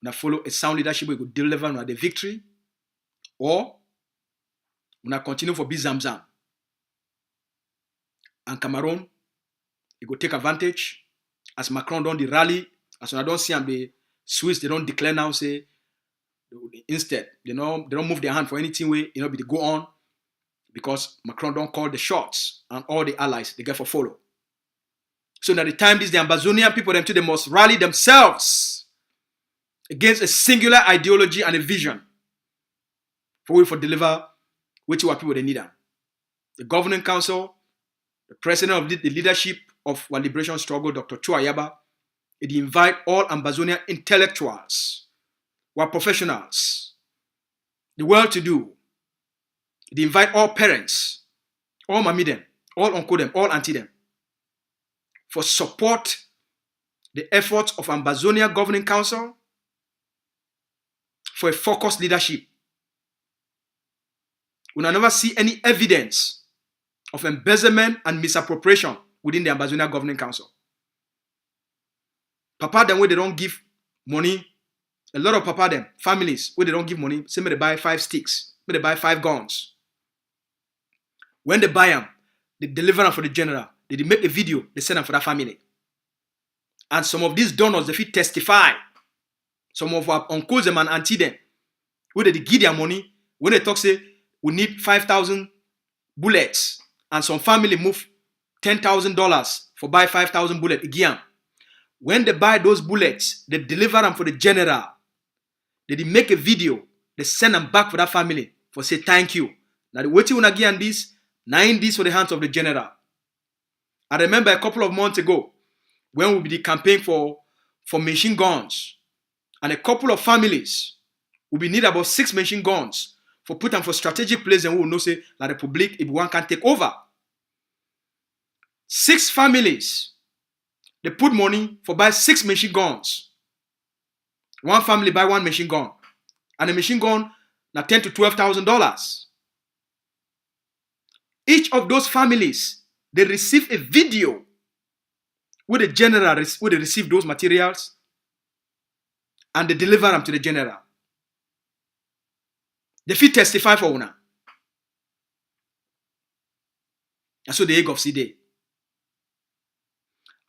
we follow a sound leadership we could deliver on the victory, or we continue for be Zamzam. And Cameroon, it go take advantage as Macron don't the rally, as I don't see them the Swiss, they don't declare now, say instead, they don't move their hand for anything way, be to go on, because Macron don't call the shots and all the allies they get for follow. So at the time this the Ambazonian people them too, they must rally themselves against a singular ideology and a vision for deliver which our people they need them. The governing council, the president of the leadership of our liberation struggle, Dr. Chua Yaba, it invite all Ambazonian intellectuals, our professionals, the well-to-do. They invite all parents, all mami them, all uncle them, all auntie them, for support the efforts of Ambazonia Governing Council for a focused leadership. We will never see any evidence of embezzlement and misappropriation within the Ambazonia Governing Council. Papa them where they don't give money, a lot of papa them, families where they don't give money, say may they buy 5 sticks, may they buy 5 guns. When they buy them, they deliver them for the general. They make a video, they send them for that family. And some of these donors, they fit testify. Some of our uncles them and auntie them, where they give their money, when they talk say, we need 5,000 bullets, and some family move $10,000 for buy 5,000 bullets again. When they buy those bullets, they deliver them for the general. They make a video, they send them back for that family for say thank you. Now the waiting again this, 9 this for the hands of the general. I remember a couple of months ago when we did the campaign for machine guns, and a couple of families will be need about 6 machine guns for put them for strategic place, and we will know say like the public if one can take over. 6 families, they put money for buy 6 machine guns. One family buy 1 machine gun, and a machine gun now $10,000 to $12,000. Each of those families, they receive a video where the general where they receive those materials, and they deliver them to the general. They fit testify for una. And so the egg of CD.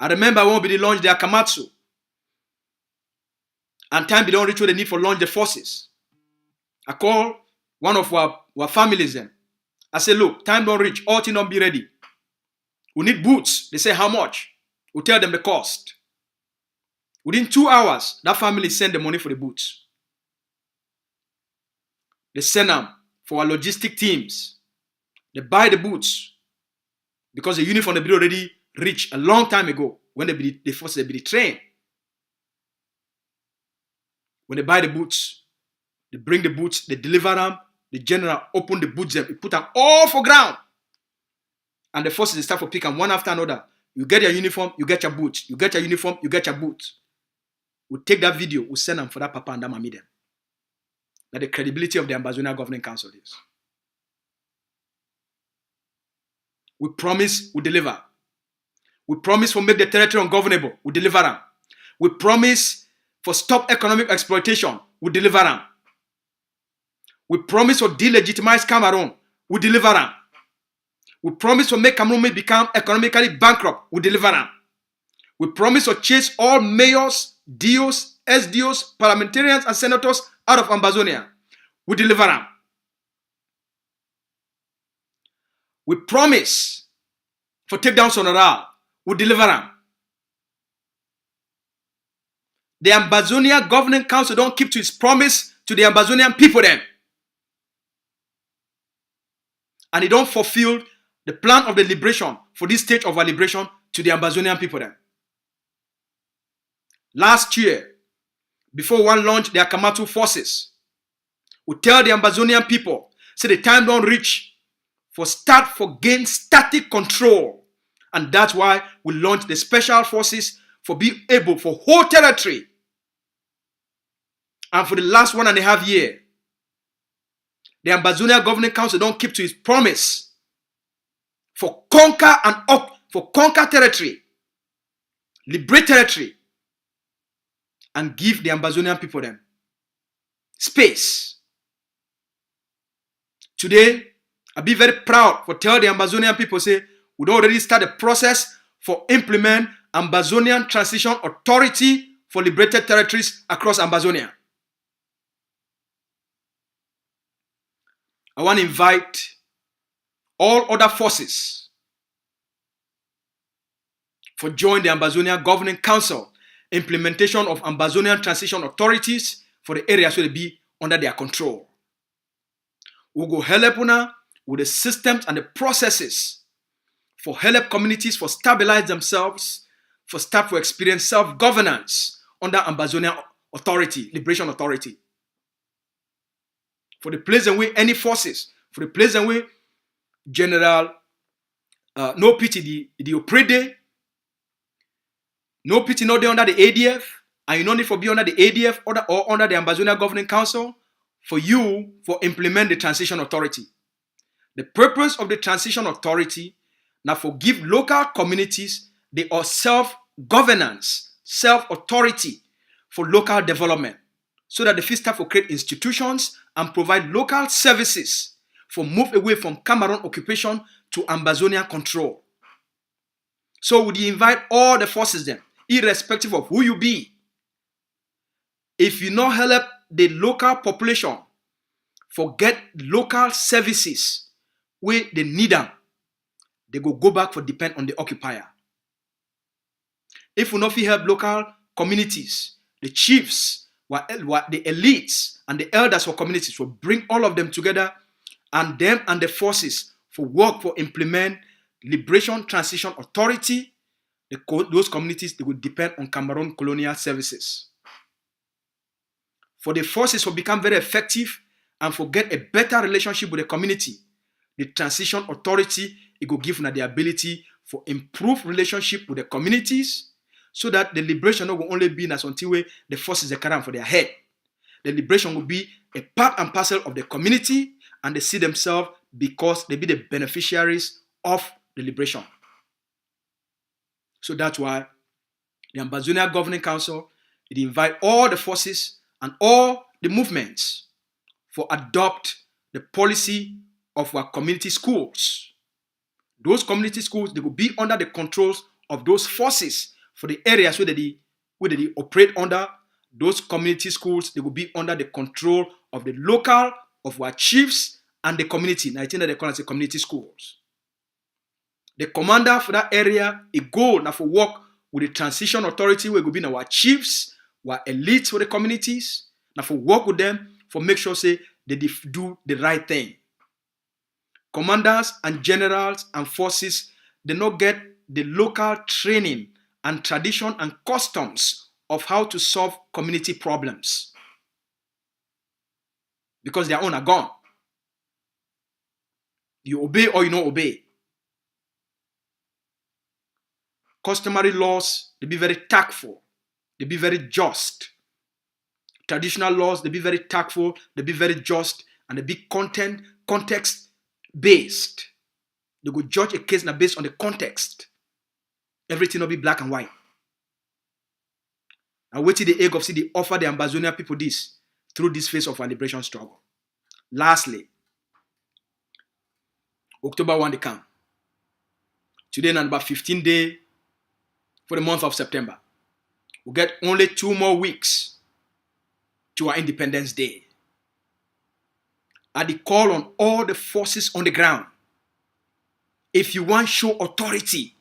I remember when we launched the Akamatsu, and time they don't reach what they need for launch the forces. I call one of our families then. I say, look, time don't reach, all things don't be ready. We need boots. They say, how much? We tell them the cost. Within 2 hours, that family send the money for the boots. They send them for our logistic teams. They buy the boots because the uniform they be already reached a long time ago when they be trained. When they buy the boots, they bring the boots, they deliver them. The general open the boots, they put them all for ground. And the forces they start for pick them one after another. You get your uniform, you get your boots. You get your uniform, you get your boots. We take that video, we send them for that papa and that mommy them. That the credibility of the Ambazonian Governing Council is. We promise, we deliver. We promise for make the territory ungovernable, we deliver them. We promise for stop economic exploitation, we deliver them. We promise for delegitimize Cameroon, we deliver them. We promise to make Cameroon become economically bankrupt, we deliver them. We promise to chase all mayors, DOs, SDOs, parliamentarians, and senators out of Ambazonia. We deliver them. We promise for take down Sonoral. We deliver them. The Ambazonia Governing Council don't keep to its promise to the Ambazonian people then. And it don't fulfill the plan of the liberation for this stage of our liberation to the Ambazonian people then. Last year, before one launched the Akamatsu forces, we tell the Ambazonian people, say the time don't reach for gain static control. And that's why we launched the special forces for being able for whole territory. And for the last 1.5 years, the Ambazonia Governing Council don't keep to its promise for conquer territory, liberate territory, and give the Ambazonian people them space. Today, I'll be very proud for tell the Ambazonian people say we don't already start the process for implement Ambazonian Transition Authority for liberated territories across Ambazonia. I want to invite all other forces for join the Ambazonia Governing Council implementation of Ambazonian Transition Authorities for the areas where they be under their control. We go help una with the systems and the processes for help communities for stabilize themselves, for start to experience self-governance under Ambazonia Authority, Liberation Authority. For the place and way any forces, for the place and way General No Pity the Oprede, No Pity not there under the ADF, and you don't need for be under the ADF or under the Ambazonia Governing Council for you for implement the Transition Authority. The purpose of the Transition Authority now for give local communities they are self-governance, self-authority for local development, so that the first start for create institutions and provide local services for move away from Cameroon occupation to Ambazonia control. So would you invite all the forces then, irrespective of who you be? If you not help the local population forget local services where they need them. They go back for depend on the occupier. If we not help local communities, the chiefs, the elites, and the elders for communities will bring all of them together, and them and the forces for work for implement Liberation Transition Authority. Those communities, they will depend on Cameroon colonial services. For the forces to become very effective and for get a better relationship with the community, the Transition Authority, it will give them the ability for improved relationship with the communities, so that the liberation will only be as until the forces are carrying for their head. The liberation will be a part and parcel of the community, and they see themselves because they be the beneficiaries of the liberation. So that's why the Ambazonia Governing Council, it invite all the forces and all the movements for adopt the policy of our community schools. Those community schools, they will be under the controls of those forces for the areas where they operate under. Those community schools, they will be under the control of the local, of our chiefs and the community. Now I think that they call it the community schools. The commander for that area, a goal now for work with the Transition Authority, where it will be our chiefs, our elites for the communities, now for work with them, for make sure say they do the right thing. Commanders and generals and forces, they not get the local training and tradition and customs of how to solve community problems, because their own are gone. You obey or you not obey. Customary laws, they be very tactful. They be very just. Traditional laws, they be very tactful. They be very just. And they be context based. They go judge a case now based on the context. Everything will be black and white. And wait till the egg of see the offer the Ambazonia people this through this phase of our liberation struggle. Lastly, October 1 they come. Today and about 15 days for the month of September. We get only 2 more weeks to our Independence Day. At the call on all the forces on the ground, if you want to show authority,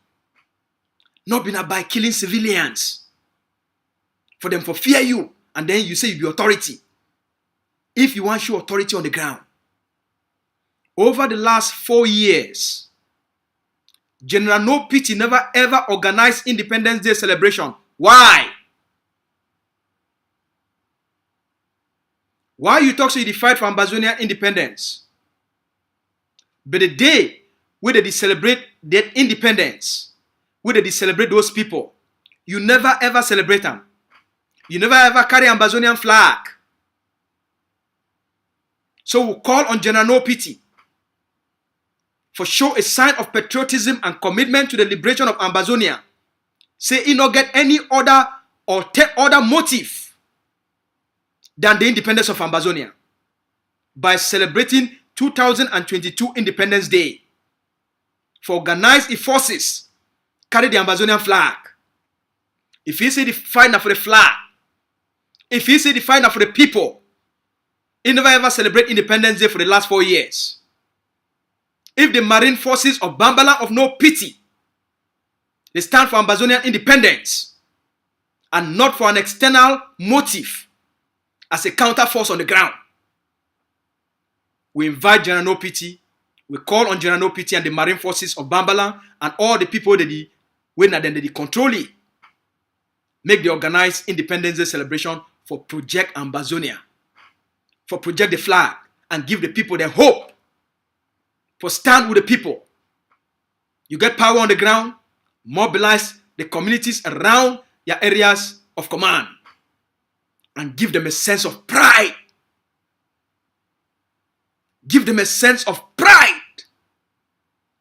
not be by killing civilians, for them to fear you, and then you say you be authority. If you want to show authority on the ground, over the last 4 years, General No Pity never ever organized Independence Day celebration. Why? Why you talk so you fight for Ambazonia independence? But the day where they celebrate their independence, where they celebrate those people, you never ever celebrate them. You never ever carry Ambazonian flag. So we call on General No Pity for show a sign of patriotism and commitment to the liberation of Ambazonia. Say he not get any other or take other motive than the independence of Ambazonia by celebrating 2022 Independence Day. For organize the forces, carry the Ambazonian flag. If he say the fight for the flag, if he say the fight for the people, he never ever celebrate Independence Day for the last 4 years. If the Marine Forces of Bambala of No Pity, they stand for Ambazonian independence and not for an external motive as a counter force on the ground. We invite General No Pity, we call on General No Pity and the Marine Forces of Bambala and all the people that they control it, make the organized Independence Day celebration for Project Ambazonia, for Project the Flag, and give the people their hope, for stand with the people. You get power on the ground, mobilize the communities around your areas of command, and give them a sense of pride. Give them a sense of pride.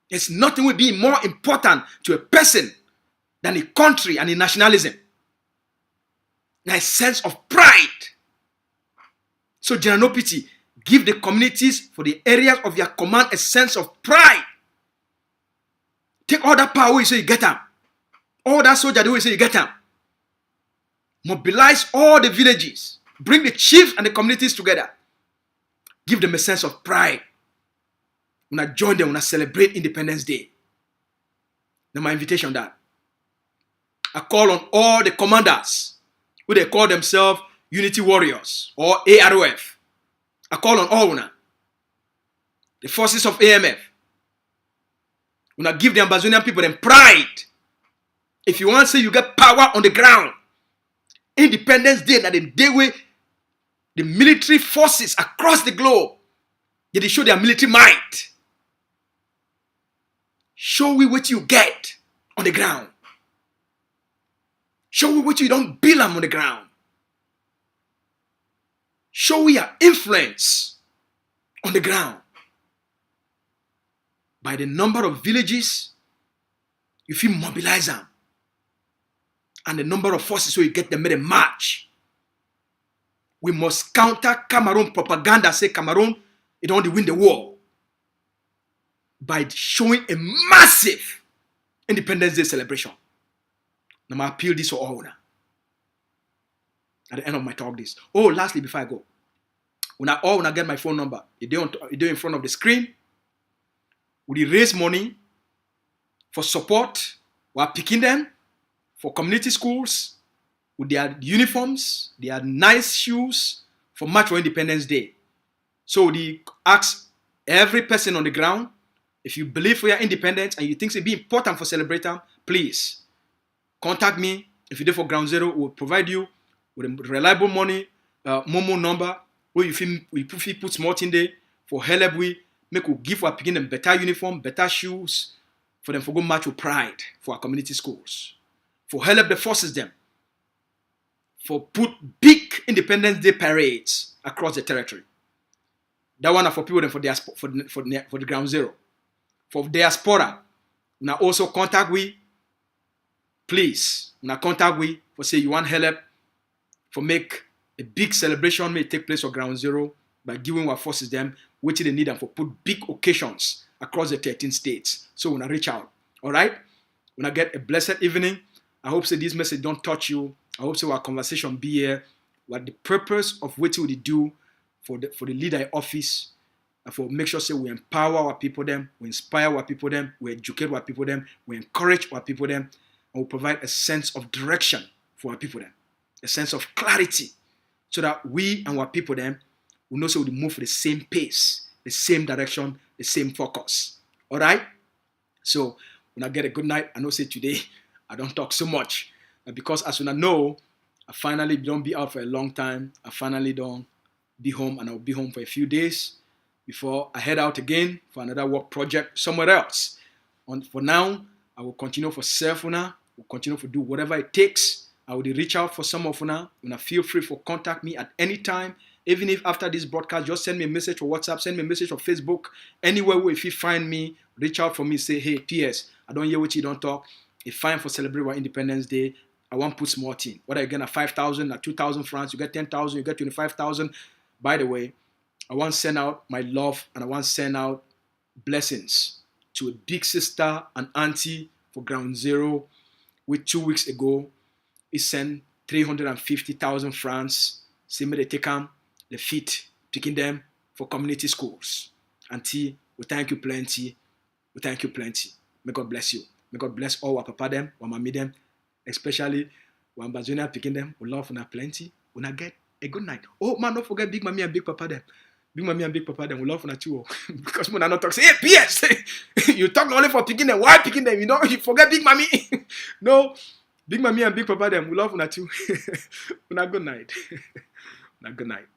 There's nothing will be more important to a person than a country and a nationalism. A sense of pride. So General No Pity, give the communities for the areas of your command a sense of pride. Take all that power away so you get them. All that soldier away so you get them. Mobilize all the villages. Bring the chiefs and the communities together. give them a sense of pride. Una join them, una celebrate Independence Day. Now my invitation that. I call on all the commanders who they call themselves Unity Warriors or AROF. I call on all una. The forces of AMF. Una give the Ambazonian people them pride. If you want to say you get power on the ground, Independence Day, that the day where the military forces across the globe, they show their military might. Show we what you get on the ground. Show we what you don't build on the ground. Show we your influence on the ground. By the number of villages, you feel mobilize them. And the number of forces so you get them made a march. We must counter Cameroon propaganda, say Cameroon, it only win the war. By showing a massive Independence Day celebration. Now I appeal this to all now. At the end of my talk this. Oh, lastly, before I go. When I get my phone number, you do in front of the screen. We raise money for support. We are picking them for community schools with their uniforms, their nice shoes for March for Independence Day. So we ask every person on the ground, if you believe for your independence and you think it be important for celebrating, please contact me. If you're there for Ground Zero, we'll provide you with a reliable money, Momo number, where we put small thing there for help we make we give our picking them better uniform, better shoes, for them for go march with pride for our community schools. For help the forces them. For put big Independence Day parades across the territory. That one are for people them for the Ground Zero. For diaspora, now also contact we. Please, now contact we for say you want help for make a big celebration may take place on Ground Zero by giving our forces them which they need them for put big occasions across the 13 states. So when I reach out, all right. When I get a blessed evening, I hope say this message don't touch you. I hope so our conversation be here. What the purpose of what we do for the leader office. For make sure say we empower our people them, we inspire our people them, we educate our people them, we encourage our people them, and we provide a sense of direction for our people them, a sense of clarity, so that we and our people them will know so we move at the same pace, the same direction, the same focus. All right. So when I get a good night, I know say today I don't talk so much because as soon as I know, I finally don't be out for a long time. I finally don't be home, and I'll be home for a few days before I head out again for another work project somewhere else. For now, I will continue for self una, will continue to do whatever it takes. I will reach out for some of una. Feel free to contact me at any time. Even if after this broadcast, just send me a message on WhatsApp, send me a message on Facebook. Anywhere where if you find me, reach out for me, say, hey, PS, I don't hear what you don't talk. It's fine for celebrate our Independence Day. I want to put small thing. Whether you get a 5,000 or 2,000 francs, you get 10,000, you get 25,000. By the way, I want to send out my love and I want to send out blessings to a big sister and auntie for Ground Zero, which 2 weeks ago, he sent 350,000 francs. Say me they take them, they fit, picking them for community schools. Auntie, we thank you plenty. We thank you plenty. May God bless you. May God bless all our papa them, our mommy them, especially when Bazonia picking them. We love una plenty. Una get a good night. Oh man, don't forget Big Mommy and Big Papa them. Big Mommy and Big Papa them. We love una too. Because when I not talk, say, hey, PS, you talk only for picking them. Why picking them? You know, you forget Big Mommy. No, Big Mommy and Big Papa them. We love una too. Una good night. Una good night.